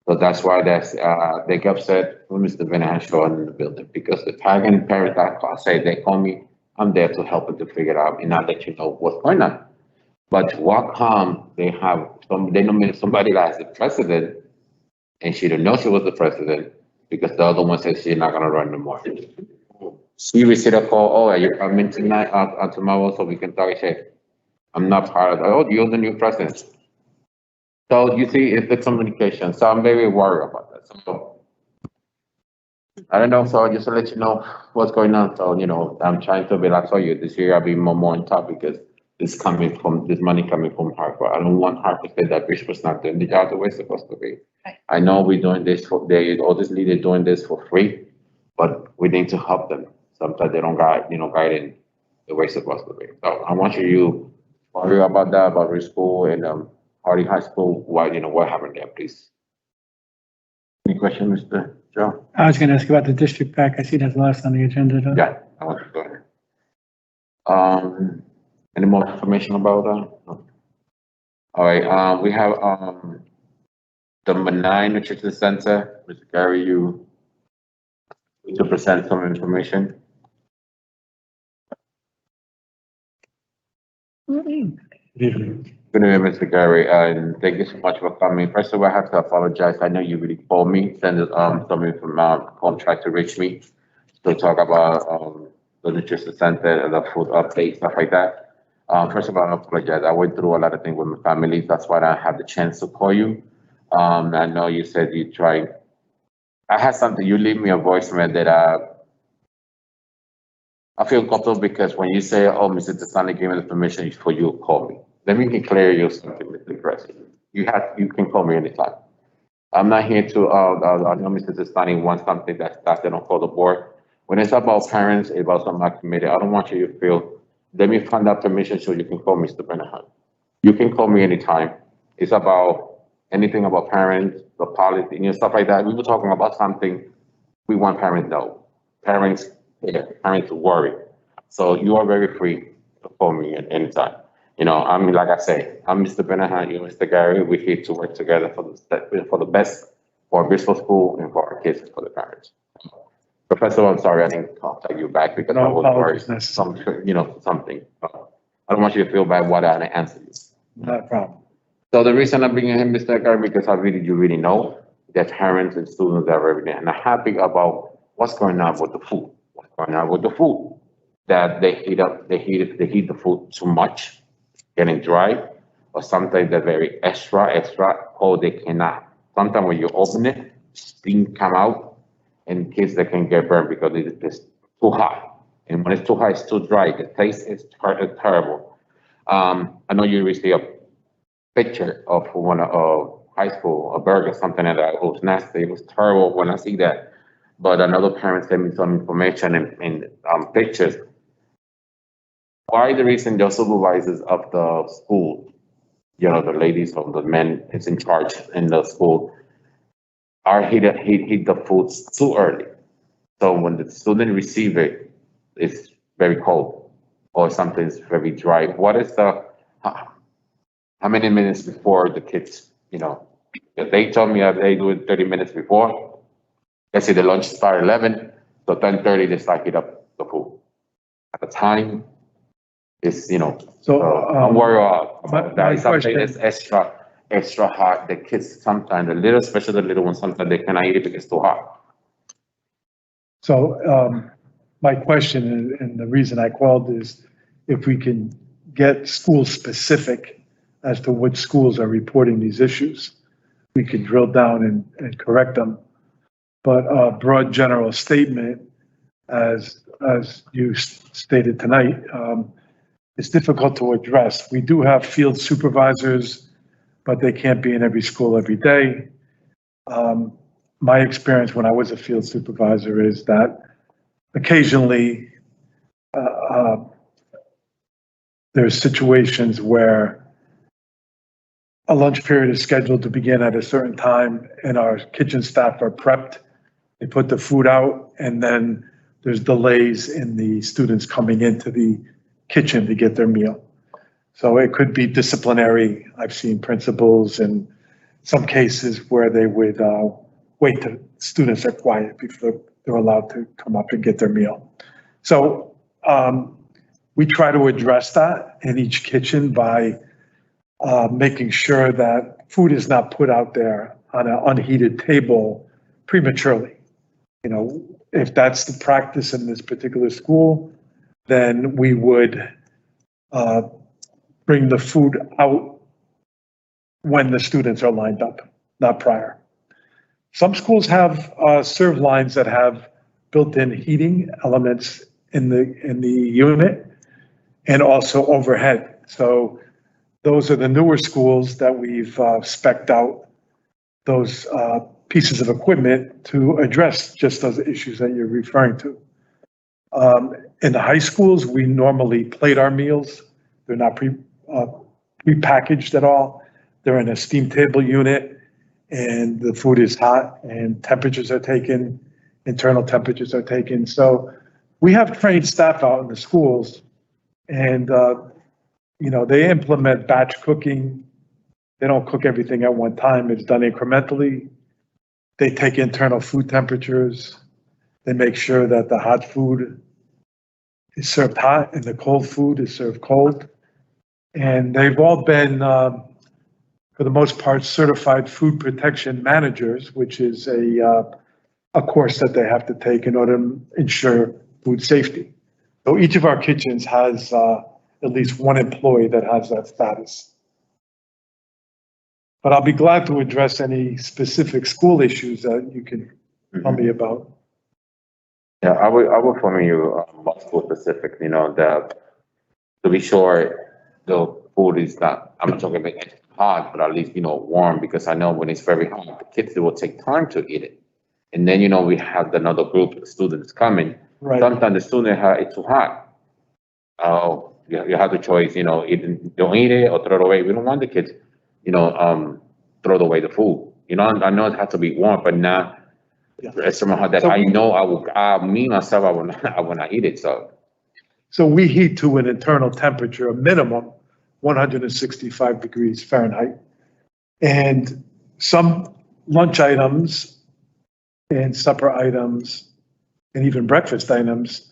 So that's why they get upset when Mr. Benahan showed in the building, because the pagan parents that say, they call me, I'm there to help them to figure it out and not let you know what's going on. But what come, they nominate somebody as the president, and she didn't know she was the president, because the other one said she's not gonna run no more. She received a call, oh, you're coming tonight, tomorrow, so we can talk. I said, I'm not part of that. Oh, you're the new president. So you see, it's the communication. So I'm very worried about that. So I don't know. So just to let you know what's going on. So, you know, I'm trying to be like, you this year I'll be more on top, because this money coming from Hartford. I don't want Hartford to say that Bishop's not doing the job the way it's supposed to be. Right. I know we're doing this all these leaders doing this for free, but we need to help them. Sometimes they don't guide in the way it's supposed to be. So I want you worry about that, about preschool and Harding High School. Why, what happened there, please? Any question, Mr. Joe? I was gonna ask about the district pack. I see that's last on the agenda. Though. Yeah, I want to go ahead. Any more information about that? No. All right, we have the Menai Nutrition Center. Mr. Gary, you to present some information. Good evening. Good evening, Mr. Gary, and thank you so much for coming. First of all, I have to apologize. I know you really called me, sent somebody from home tried to reach me to talk about the nutrition center and the food update, stuff like that. First of all, I apologize. I went through a lot of things with my family. That's why I had the chance to call you. I know you said you tried. I had something. You leave me a voicemail that I feel comfortable, because when you say, "Oh, Mr. Desani gave me the permission for you to call me," let me clear you something, Mr. President. You can call me anytime. I'm not here to. I know Mr. Desani wants something that's started on call the board. When it's about parents, it's about my committee. I don't want you to feel. Let me find out permission so you can call Mr. Benahan. You can call me anytime. It's about anything about parents, the policy, stuff like that. We were talking about something we want parents to know. Parents worry. So you are very free to call me at any time. I mean, like I say, I'm Mr. Benahan, you're Mr. Gary. We're here to work together for the best for our Bristol school and for our kids and for the parents. Professor, I'm sorry, I didn't contact you back because I No was apologies worried, necessary. something. I don't want you to feel bad what I didn't answer you. Not a problem. So the reason I'm bringing him, Mr. Edgar, because you really know that parents and students are everything, and I'm happy about what's going on with the food. What's going on with the food? That they heat the food too much, getting dry, or sometimes they're very extra, or they cannot. Sometimes when you open it, steam come out, and kids that can get burned because it's too hot. And when it's too hot, it's too dry. The taste is terrible. I know you received a picture of one of high school, a burger, something like that. It was nasty. It was terrible when I see that. But another parent sent me some information and pictures. Why the reason the supervisors of the school, the ladies or the men is in charge in the school, are heat the foods too early. So when the student receive it, it's very cold or something's very dry. What is how many minutes before the kids, if they told me they do it 30 minutes before, let's say the lunch start 11, so 10:30 they start heat up the food. At the time, it's, I'm worried about that. It's something that's extra hot. The kids sometimes, especially the little ones, sometimes they cannot eat it because it's too hot. So, my question and the reason I called is if we can get school specific as to which schools are reporting these issues, we can drill down and correct them. But a broad general statement, as you stated tonight, it's difficult to address. We do have field supervisors, but they can't be in every school every day. My experience when I was a field supervisor is that occasionally there's situations where a lunch period is scheduled to begin at a certain time and our kitchen staff are prepped. They put the food out and then there's delays in the students coming into the kitchen to get their meal. So it could be disciplinary. I've seen principals in some cases where they would wait till students are quiet before they're allowed to come up and get their meal. So we try to address that in each kitchen by making sure that food is not put out there on an unheated table prematurely. If that's the practice in this particular school, then we would bring the food out when the students are lined up, not prior. Some schools have serve lines that have built-in heating elements in the unit and also overhead. So those are the newer schools that we've spec'd out those pieces of equipment to address just those issues that you're referring to. In the high schools, we normally plate our meals. They're not pre-packaged at all. They're in a steam table unit and the food is hot and temperatures are taken, internal temperatures are taken. So we have trained staff out in the schools and, they implement batch cooking. They don't cook everything at one time. It's done incrementally. They take internal food temperatures. They make sure that the hot food is served hot and the cold food is served cold. And they've all been, for the most part, certified food protection managers, which is a course that they have to take in order to ensure food safety. So each of our kitchens has at least one employee that has that status. But I'll be glad to address any specific school issues that you can tell me about. Yeah, I will inform you about school specific, that to be sure the food is not, I'm not talking about extra hot, but at least, warm, because I know when it's very hot, the kids, they will take time to eat it. And then, we have another group of students coming. Right. Sometimes the student it's too hot. Oh, you have the choice, don't eat it or throw it away. We don't want the kids, throw away the food. I know it has to be warm, but not somehow that I know I will, me myself, I will not eat it. So we heat to an internal temperature, a minimum 165 degrees Fahrenheit. And some lunch items and supper items and even breakfast items,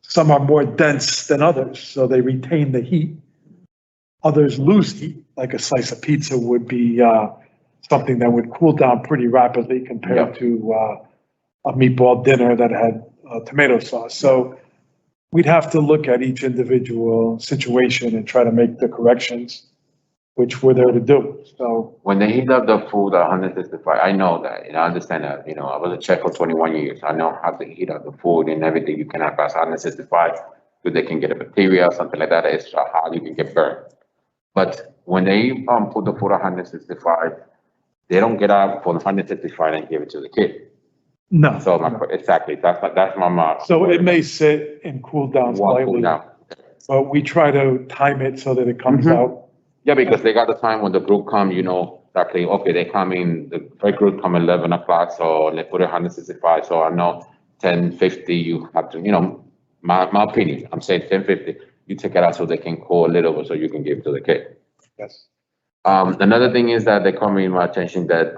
some are more dense than others, so they retain the heat. Others lose heat, like a slice of pizza would be something that would cool down pretty rapidly compared to a meatball dinner that had tomato sauce. So we'd have to look at each individual situation and try to make the corrections, which we're there to do. So When they heat up the food at 165, I know that, and I understand that, I was a chef for 21 years. I know how to heat up the food and everything. You cannot pass 165, because they can get a bacteria or something like that, extra hot, you can get burned. But when they put the food at 165, they don't get out from 165 and give it to the kid. no. So exactly, that's my mom. So it may sit and cool down slightly, Now. but we try to time it so that it comes Mhm. out. Yeah, because they got the time when the group come, exactly, okay, they come in, the first group come 11 o'clock, so they put it 165, so I know 10:50, you have to, my opinion, I'm saying 10:50, you take it out so they can cool a little bit, so you can give it to the kid. Yes. Another thing is that they come in my attention that,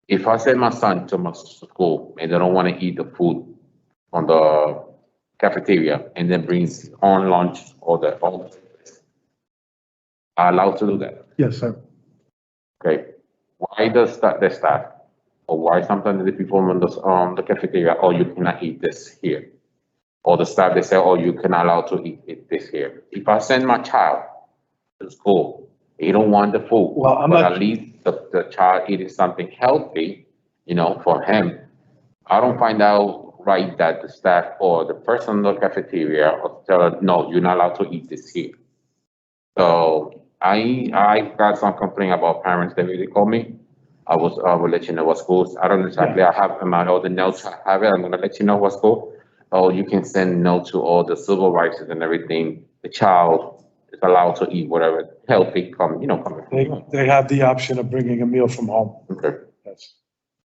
if I send my son to my school and they don't want to eat the food on the cafeteria and then brings on lunch or are allowed to do that. Yes, sir. Okay, why does the staff, or why sometimes the people on the cafeteria, oh, you cannot eat this here? Or the staff, they say, oh, you cannot allow to eat this here. If I send my child to school, he don't want the food, Well, I'm but not- at least the child eating something healthy, for him, I don't find out right that the staff or the person in the cafeteria or tell her, no, you're not allowed to eat this here. So I got some complaint about parents that really called me. I will let you know what schools. I don't exactly, I have all the notes, I have it, I'm gonna let you know what school. Oh, you can send notes to all the supervisors and everything. The child is allowed to eat whatever healthy coming from. They have the option of bringing a meal from home. Okay, Yes.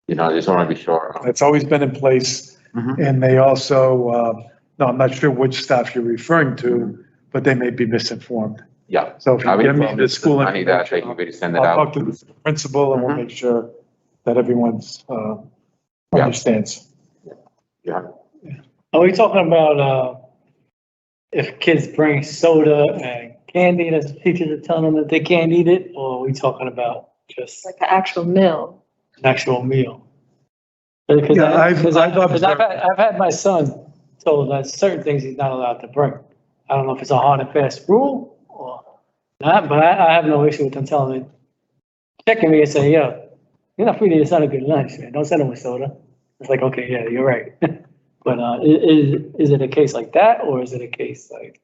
I just wanna be sure. It's always been in place. Mhm. And they also, no, I'm not sure which staff you're referring to, but they may be misinformed. Yeah. So if you give me the school Money that they information, can really send it I'll out. talk to the principal and we'll Mhm. make sure that everyone's, Yeah. understands. Yeah. Are we talking about, if kids bring soda and candy, that teachers are telling them that they can't eat it? Or are we talking about just Like the actual meal. an actual meal? Because Yeah, I've I've had my son told that certain things he's not allowed to bring. I don't know if it's a hard and fast rule or not, but I have no issue with them telling me, checking me and saying, yo, you're not feeding your son a good lunch, man. Don't send him with soda. It's like, okay, yeah, you're right. But is it a case like that, or is it a case like?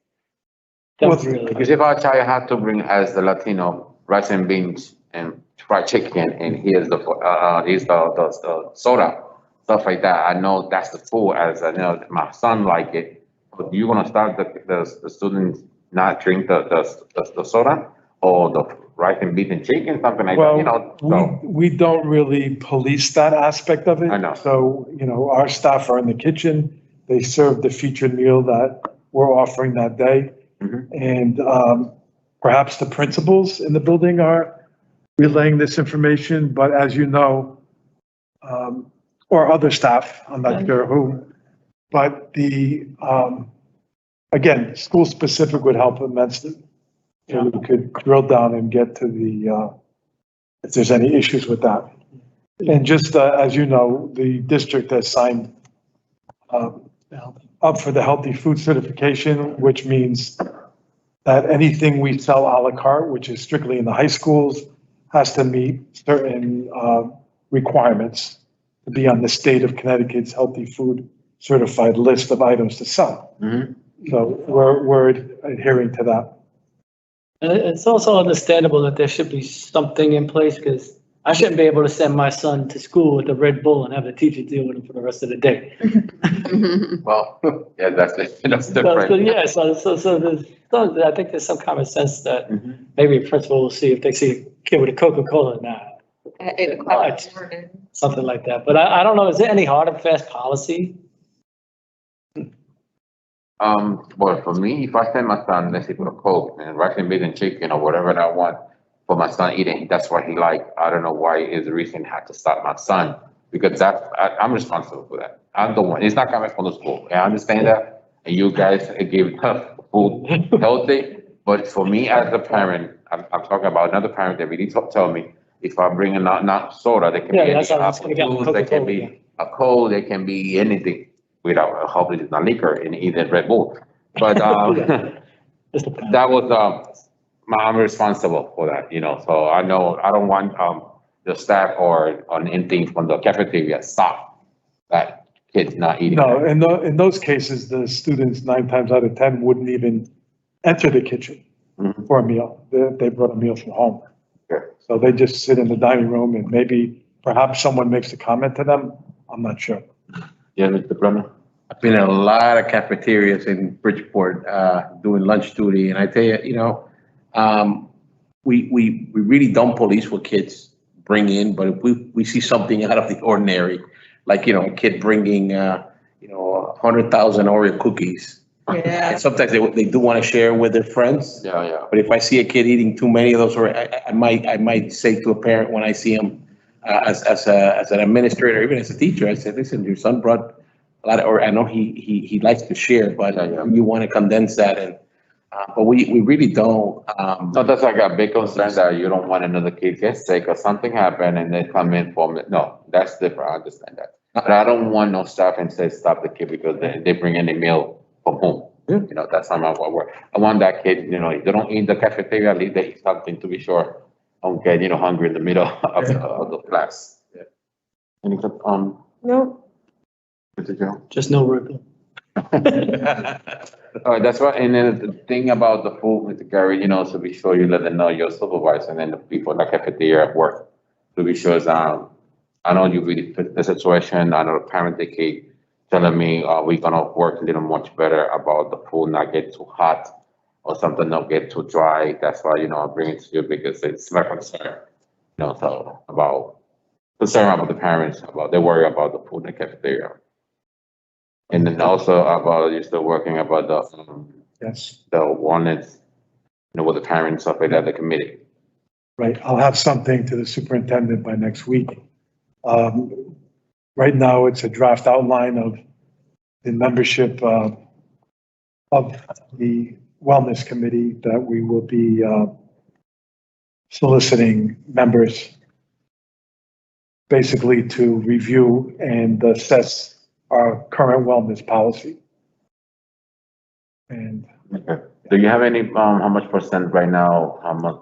That's really. Because if our child had to bring as the Latino rice and beans and fried chicken, and here's the soda, stuff like that, I know that's the food, as I know my son like it. But you gonna start the students not drink the soda or the rice and beans and chicken, something like that, Well, we don't really police that aspect of it. I know. So, our staff are in the kitchen. They serve the featured meal that we're offering that day. Mhm. And perhaps the principals in the building are relaying this information, but as you know, or other staff, I'm not sure who, but again, school specific would help immensely. So we could drill down and get to if there's any issues with that. And just, as you know, the district has signed up for the healthy food certification, which means that anything we sell à la carte, which is strictly in the high schools, has to meet certain requirements to be on the state of Connecticut's healthy food certified list of items to sell. Mhm. So we're adhering to that. And it's also understandable that there should be something in place, because I shouldn't be able to send my son to school with a Red Bull and have the teacher deal with him for the rest of the day. Well, yeah, that's So, different. yeah, I think there's some common sense that Mhm. maybe a principal will see if they see a kid with a Coca-Cola, something like that. But I don't know, is there any hard and fast policy? Well, for me, if I send my son, let's say for a Coke and rice and beans and chicken or whatever I want for my son eating, that's what he like. I don't know why is the reason I have to stop my son because I'm responsible for that. I'm the one, it's not coming from the school, I understand that, and you guys give food healthy, but for me as a parent, I'm talking about another parent that really tell me, if I bring in not soda, they can be Yeah, any that's how it's gonna get apple juice, they can Coca-Cola, be a Coke, they can be anything, without, hopefully it's not liquor, and either Red Bull, but, Just a plan. that was, I'm responsible for that, so I know, I don't want, the staff or anything from the cafeteria stop that kids not eating. No, in those cases, the students 9 times out of 10 wouldn't even enter the kitchen Mhm. for a meal. They brought a meal from home. Sure. So they just sit in the dining room and maybe perhaps someone makes a comment to them. I'm not sure. Yeah, Mr. Brunner? I've been in a lot of cafeterias in Bridgeport, doing lunch duty, and I tell you, we really don't police what kids bring in, but if we see something out of the ordinary, like, a kid bringing, 100,000 Oreo cookies. Yeah. And sometimes they do want to share with their friends. Yeah. But if I see a kid eating too many of those, or I might say to a parent when I see him, as an administrator, even as a teacher, I said, listen, your son brought a lot of, or I know he likes to share, but you want to condense that, and but we really don't. No, that's like a big concern that you don't want another kid get sick or something happen and they come in for, no, that's different, I understand that. But I don't want no staff and say, stop the kid because they bring in a meal from home. That's not my work. I want that kid, if they don't eat the cafeteria, at least they eat something to be sure, don't get, hungry in the middle of the class. Yeah. Any, No, Mr. Joe? Just no regular. All right, that's right. And then the thing about the food, Mr. Gary, so be sure you let them know your supervisor and then the people in the cafeteria at work. To be sure, I know you really fit the situation. I know the parent, they keep telling me, we're gonna work a little much better about the food not get too hot or something not get too dry. That's why, I bring it to you because it's my concern. So concern about the parents, they worry about the food in the cafeteria. And then also about, you're still working about Yes, the walnuts, with the parents of it at the committee. right. I'll have something to the superintendent by next week. Right now, it's a draft outline of the membership of the wellness committee that we will be soliciting members basically to review and assess our current wellness policy. And Okay. Do you have any, how much percent right now, how much,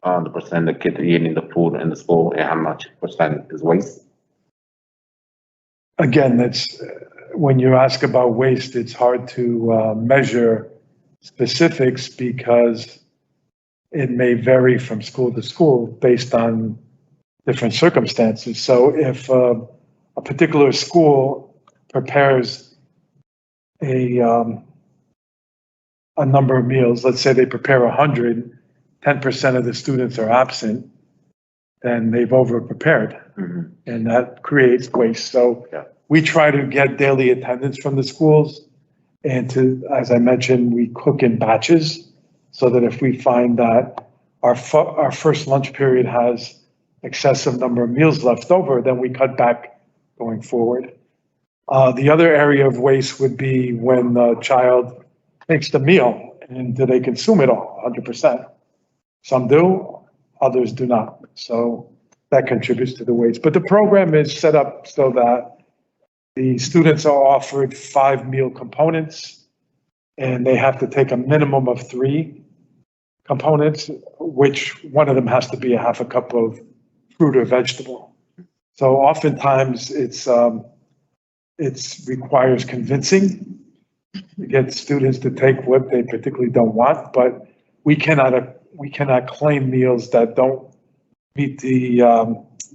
the percent the kids eating the food in the school and how much percent is waste? again, that's, when you ask about waste, it's hard to measure specifics because it may vary from school to school based on different circumstances. So if a particular school prepares a number of meals, let's say they prepare 100, 10% of the students are absent, then they've over-prepared, Mhm. and that creates waste. So Yeah. we try to get daily attendance from the schools, and as I mentioned, we cook in batches, so that if we find that our first lunch period has excessive number of meals left over, then we cut back going forward. The other area of waste would be when the child takes the meal, and do they consume it all, 100%? Some do, others do not. So that contributes to the waste. But the program is set up so that the students are offered 5 meal components, and they have to take a minimum of 3 components, which one of them has to be a half a cup of fruit or vegetable. So oftentimes it's requires convincing to get students to take what they particularly don't want, but we cannot claim meals that don't meet the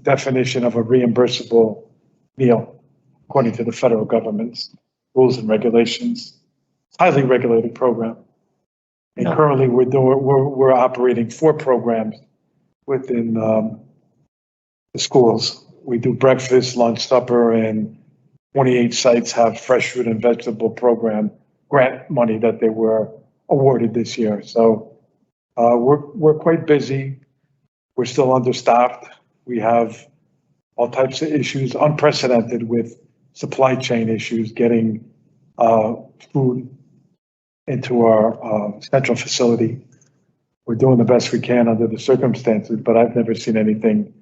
definition of a reimbursable meal according to the federal government's rules and regulations. Highly regulated program. And Yeah. currently we're operating 4 programs within the schools. We do breakfast, lunch, supper, and 28 sites have fresh fruit and vegetable program grant money that they were awarded this year. So we're quite busy. We're still understaffed. We have all types of issues, unprecedented with supply chain issues, getting food into our central facility. We're doing the best we can under the circumstances, but I've never seen anything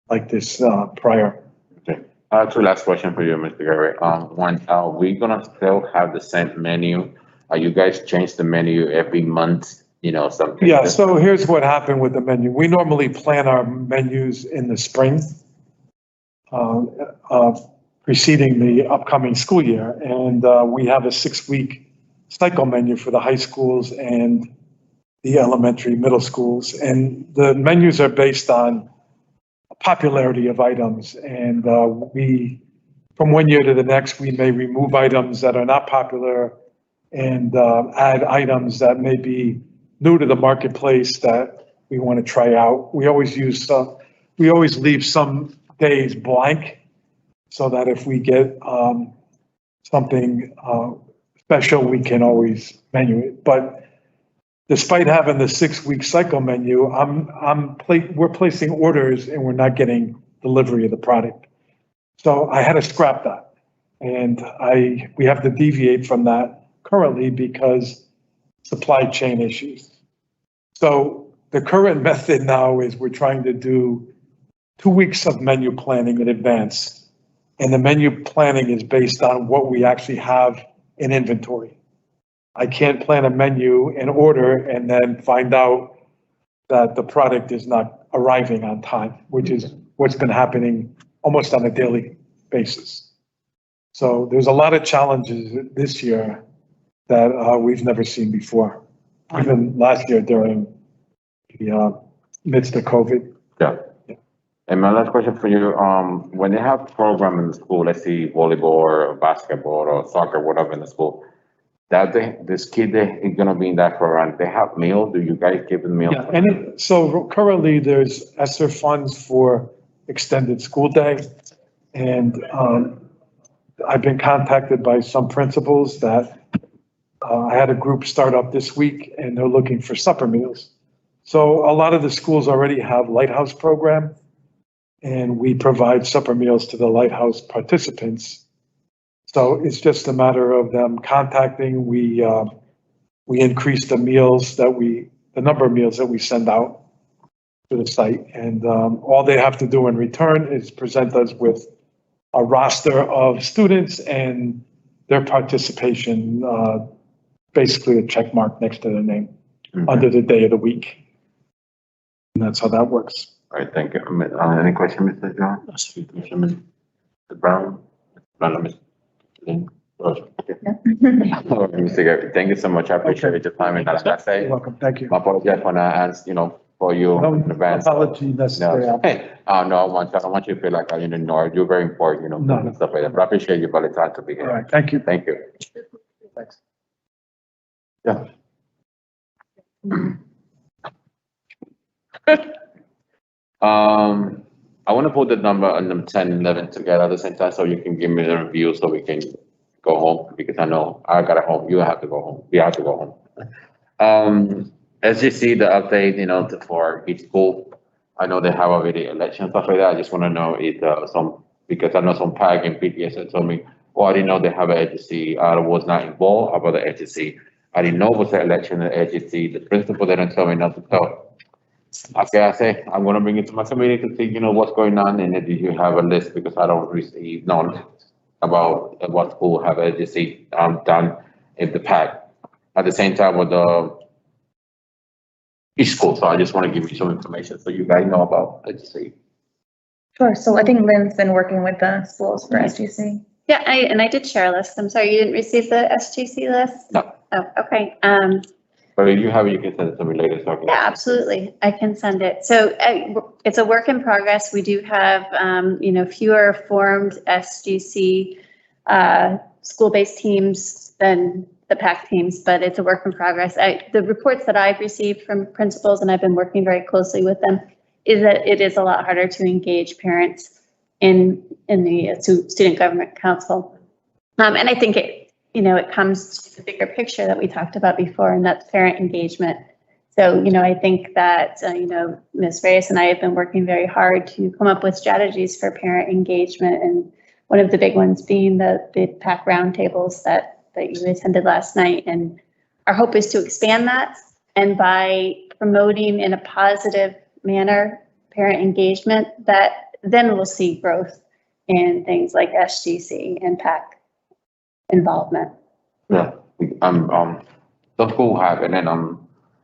like this prior. Okay. Two last question for you, Mr. Gary. One, are we gonna still have the same menu? Are you guys change the menu every month? You know, something? Yeah, so here's what happened with the menu. We normally plan our menus in the spring, preceding the upcoming school year. And we have a 6-week cycle menu for the high schools and the elementary, middle schools. And the menus are based on popularity of items. And from one year to the next, we may remove items that are not popular and add items that may be new to the marketplace that we want to try out. We always leave some days blank so that if we get something special, we can always menu it. But despite having the 6-week cycle menu, we're placing orders and we're not getting delivery of the product. So I had to scrap that. And we have to deviate from that currently because supply chain issues. So the current method now is we're trying to do 2 weeks of menu planning in advance. And the menu planning is based on what we actually have in inventory. I can't plan a menu and order and then find out that the product is not arriving on time, which is what's been happening almost on a daily basis. So there's a lot of challenges this year that we've never seen before, even last year during the midst of COVID. Yeah. And my last question for you, when they have program in the school, let's see volleyball or basketball or soccer, whatever in the school, this kid is gonna be in that program, they have meal, do you guys give them meal? Yeah, and so currently there's ESSER funds for extended school day. And I've been contacted by some principals that I had a group start up this week and they're looking for supper meals. So a lot of the schools already have Lighthouse program and we provide supper meals to the Lighthouse participants. So it's just a matter of them contacting. We increase the number of meals that we send out to the site. And all they have to do in return is present us with a roster of students and their participation, basically a check mark next to their name under the day of the week. And that's how that works. All right, thank you. Any question, Mr. John? Mr. Brown? Mr. Lynn? Okay. Mr. Gary, thank you so much. I appreciate your time. And as I say, You're welcome. Thank you. I apologize for not answering, for you No in advance. apology necessary. No, I don't want you to feel like I didn't know. You're very important, No. and stuff like that. But I appreciate you by the time to be All here. right, thank you. Thank you. Thanks. Yeah. I want to put the number on them 10, 11 together at the same time so you can give me the review so we can go home because I know I got to home. You have to go home. We have to go home. As you see the update, for each school, I know they have already election stuff like that. I just want to know if because I know some PAG and PTS told me, oh, I didn't know they have an agency. I was not involved about the agency. I didn't know it was an election agency. The principal didn't tell me nothing. So, okay, I say, I'm going to bring it to my committee to see, what's going on. And do you have a list? Because I don't receive knowledge about what school have agency done in the PAG. At the same time with each school. So I just want to give you some information so you guys know about agency. Sure, so I think Lynn's been working with the schools for SGC. Yeah, I did share a list. I'm sorry, you didn't receive the SGC list? No. Oh, okay. But if you have it, you can send it to me later. So Yeah, absolutely. I can send it. So it's a work in progress. We do have, fewer formed SGC school-based teams than the PAC teams, but it's a work in progress. The reports that I've received from principals, and I've been working very closely with them, is that it is a lot harder to engage parents in the student government council. And I think it comes to the bigger picture that we talked about before, and that's parent engagement. So, I think that, Ms. Reyes and I have been working very hard to come up with strategies for parent engagement. And one of the big ones being the PAC roundtables that you attended last night. And our hope is to expand that. And by promoting in a positive manner parent engagement, that then we'll see growth in things like SGC and PAC involvement. Yeah, the school have, and then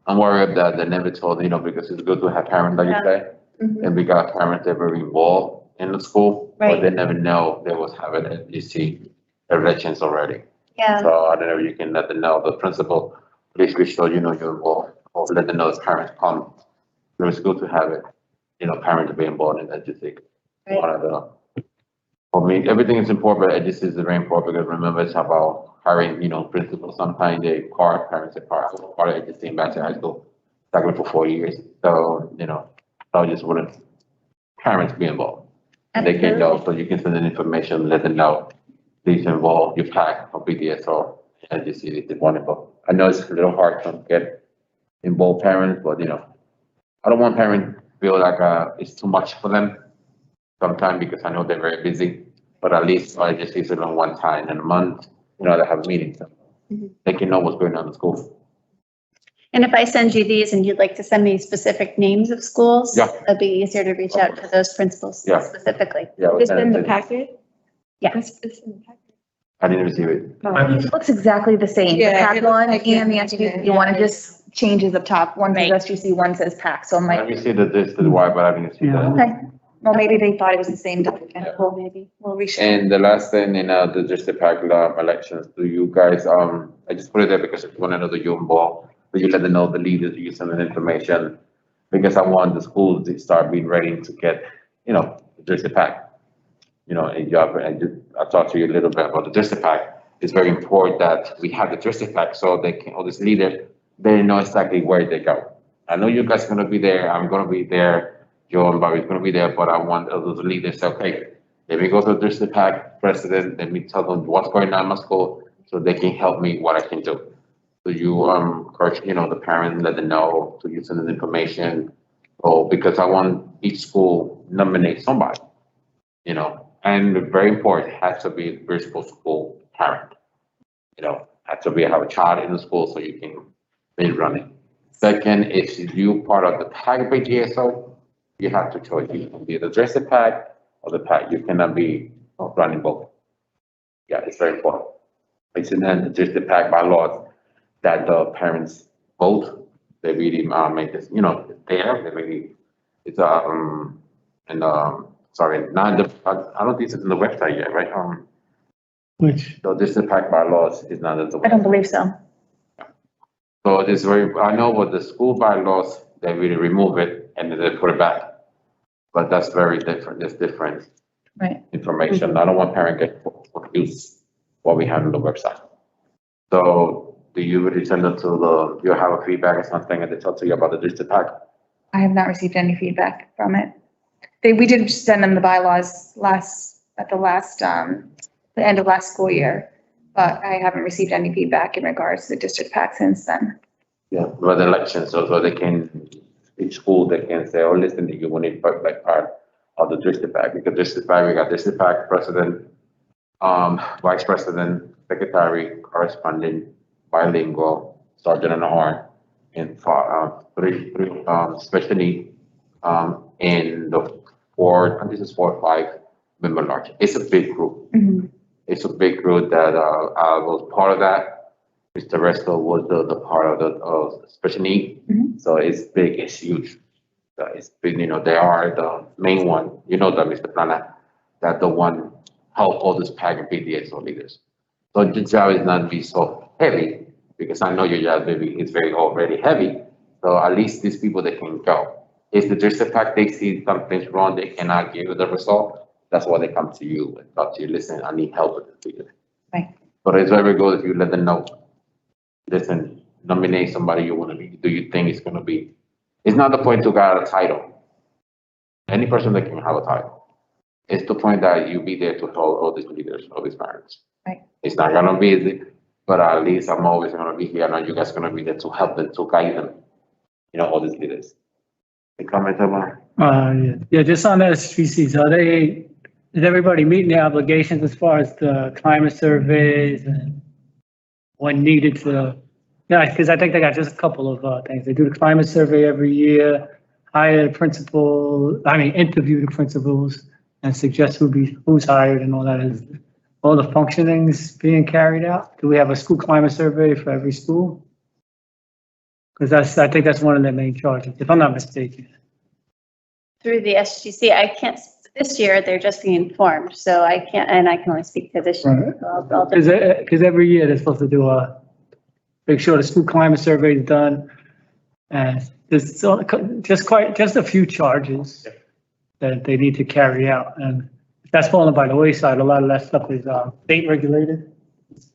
I'm worried that they never told, because it's good to have parents, like you say. And we got parents that were involved in the school, but they never know they was having SGC elections already. Yeah. So I don't know if you can let them know, the principal, please be sure you're involved, or let them know as parents come. It's good to have it, parents to be involved in SGC. Right. One of the, for me, everything is important, but SGC is very important because remember it's about hiring, principals. Sometimes they call parents, part of SGC in back to high school, stuck with for 4 years. So, I just want parents be involved. And they can know, so you can send them information, let them know. Please involve your PAC or BDS or SGC is wonderful. I know it's a little hard to get involved parents, but I don't want parents to feel like it's too much for them sometimes because I know they're very busy, but at least I just use it on one time in a month, they have meetings. So they can know what's going on in school. And if I send you these and you'd like to send me specific names of schools, Yeah. it'd be easier to reach out to those principals Yeah. specifically. Yeah, It's in the packet? Yeah. It's in the packet. I didn't receive it. It looks exactly the same, the Yeah, PAC it looks one like and the it. SGC, you want to just changes up top, one says SGC, one says PAC, so I'm I like, received this to the Y, but I didn't see that. okay. Well, maybe they thought it was the same document, well, maybe, we'll reshow. And the last thing in the district PAC elections, do you guys, I just put it there because it's one another you involved, but you let them know the leaders, you send them information. Because I want the schools to start being ready to get, the district PAC. And I talked to you a little bit about the district PAC. It's very important that we have the district PAC so they can, all these leaders, they know exactly where they go. I know you guys are gonna be there, I'm gonna be there, Joe and Bobby's gonna be there, but I want those leaders to say, okay, let me go to the district PAC president, let me tell them what's going on in my school, so they can help me what I can do. So you, encourage, the parents, let them know, so you send them information. Because I want each school nominate somebody, and very important, has to be a principal school parent. Has to be, have a child in the school so you can be running. Second, if you part of the PAC BGSO, you have to choose, you can be the district PAC or the PAC, you cannot be running both. Yeah, it's very important. It's in the district PAC bylaws that the parents vote, they really make this, there, they really, it's, sorry, not the, I don't think it's in the website yet, right? Which, So this impact bylaws is not in the. I don't believe so. So it's very, I know with the school bylaws, they really remove it and then they put it back. But that's very different, there's different Right. information. I don't want parent get confused what we have on the website. So do you really send it to you have a feedback or something and they talk to you about the district pack? I have not received any feedback from it. We did send them the bylaws at the end of last school year, but I haven't received any feedback in regards to the district pack since then. Yeah, well, the elections, so they can, each school, they can say, oh, listen, you want it like part of the district pack, because district pack, we got district pack president, vice president, secretary, correspondent, bilingual, sergeant and R, and three, special need, and the four, and this is 4 or 5 member large. It's a big group. Mhm. It's a big group that, was part of that. Mr. Resto was the part of the, special need. Mhm. So it's big, it's huge. It's been, they are the main one, that Mr. Plana, that the one help all this pack and PDSO leaders. So the job is not be so heavy, because I know your job maybe is very already heavy. So at least these people, they can go. If the district pack, they see something's wrong, they cannot give you the result, that's why they come to you and talk to you, listen, I need help with this. Right. But it's very good if you let them know, listen, nominate somebody you want to be, do you think it's going to be, it's not the point to get a title. Any person that can have a title. It's the point that you be there to help all these leaders, all these parents. Right. It's not gonna be easy, but at least I'm always gonna be here. I know you guys are gonna be there to help them, to guide them. all these leaders. Any comment about? Yeah, just on the SVCs, is everybody meeting their obligations as far as the climate surveys and when needed to? Yeah, because I think they got just a couple of things. They do the climate survey every year, hire the interview the principals and suggest who's hired and all that. Is all the functionings being carried out? Do we have a school climate survey for every school? Because I think that's one of their main charges, if I'm not mistaken. Through the SGC, I can't, this year, they're just being informed, so I can't, and I can only speak to this year. So I'll just- Because every year they're supposed to do make sure the school climate survey is done. And there's just a few charges that they need to carry out. And if that's fallen by the wayside, a lot of that stuff is state regulated. It's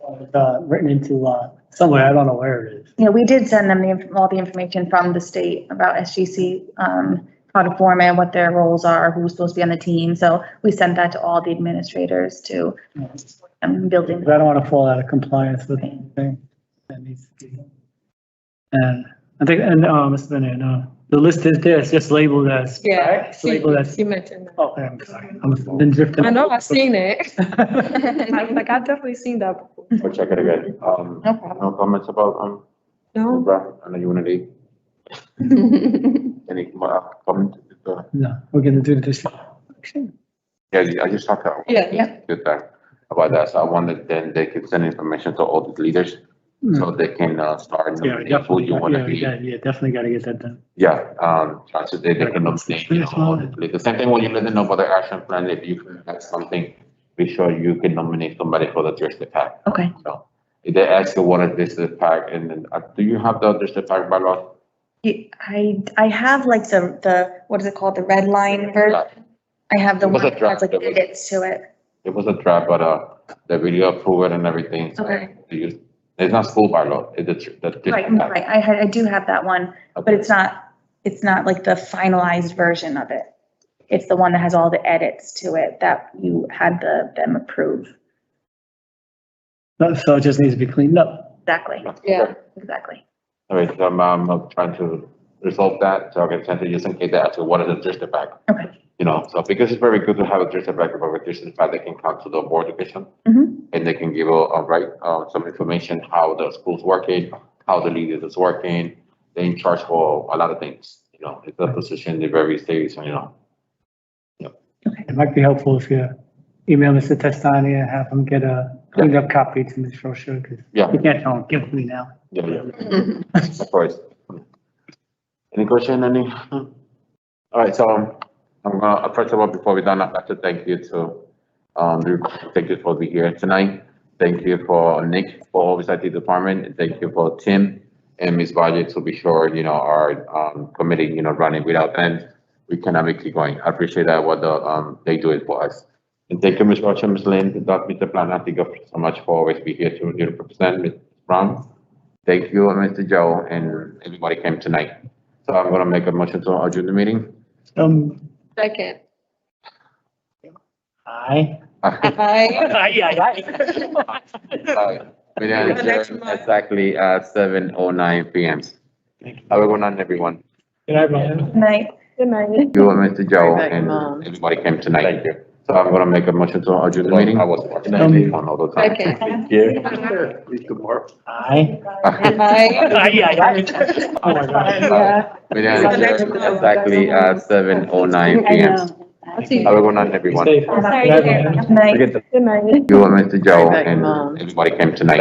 written into somewhere, I don't know where it is. Yeah, we did send them all the information from the state about SGC, how to form it, what their roles are, who's supposed to be on the team. So we sent that to all the administrators to building. I don't want to fall out of compliance with anything that needs to be. And I think, Mr. Bennett, the list is there, it's just labeled as. Yeah, It's labeled as. you mentioned that. Oh, I'm sorry, I'm been drifting. I know, I've seen it. I've definitely seen that before. We'll check it again. No problem. No comments about, No. on the unity? Any comment? No, we're gonna do the district. Yeah, I just talked to. Yeah. Good that, about that, so I wanted then they could send information to all the leaders, so they can, start Yeah, nominating who you wanna be. Yeah, definitely gotta get that done. Yeah, so they can nominate, all the leaders. The same thing when you let them know about the action plan, if you can have something, be sure you can nominate somebody for the district pack. Okay. So, if they ask you what is district pack, and then, do you have the district pack bylaws? I have like the, what is it called? The red line version. I have the It was one a that has draft, like it was- edits to it. It was a draft, but, they really approve it and everything. So Okay. it's not school bylaw, it's the Right, district pack. right. I do have that one, but it's not like the finalized version of it. It's the one that has all the edits to it that you had them approve. So it just needs to be cleaned up. Exactly, Yeah. exactly. All right, so I'm trying to resolve that, so I can send it just in case they ask you, what is a district pack? Okay. So because it's very good to have a district pack, but a district pack, they can come to the board education. Mhm. And they can give some information, how the school's working, how the leaders is working, they're in charge for a lot of things, it's a position, they're very serious, It might be helpful if you email Mr. Testani and have him get a cleaned up copy to Ms. Rocha, because Yeah. you can't tell him, give it to me now. Yeah, of course. Any question, any? All right, so I'm gonna, first of all, before we done, I'd like to thank you thank you for being here tonight. Thank you for Nick for oversight the department, and thank you for Tim and Ms. Budget to be sure, our committee, running without them. We cannot make it going. I appreciate that, what they do it for us. And thank you, Ms. Rocha, Ms. Lynn, Mr. Plan, thank you so much for always be here to represent Ms. Brown. Thank you, Mr. Joe, and everybody came tonight. So I'm gonna make a motion to adjourn the meeting. Second. Aye. Aye. Meeting adjourned exactly at 7:09 PM. Have a good night, everyone. Good night, Brian. Good night. Good night. You, Mr. Joe, Right back, and Mom. everybody came tonight. Thank you. So I'm gonna make a motion to adjourn the meeting. I was watching on all the time. Second. Yeah. Please, tomorrow. Aye. Aye. Oh, my God. Yeah. Meeting adjourned exactly at 7:09 PM. Have a good night, everyone. Stay. Sorry, Good night, dear. Brian. Good night. Good night. You, Mr. Joe, Right back, and Mom. everybody came tonight.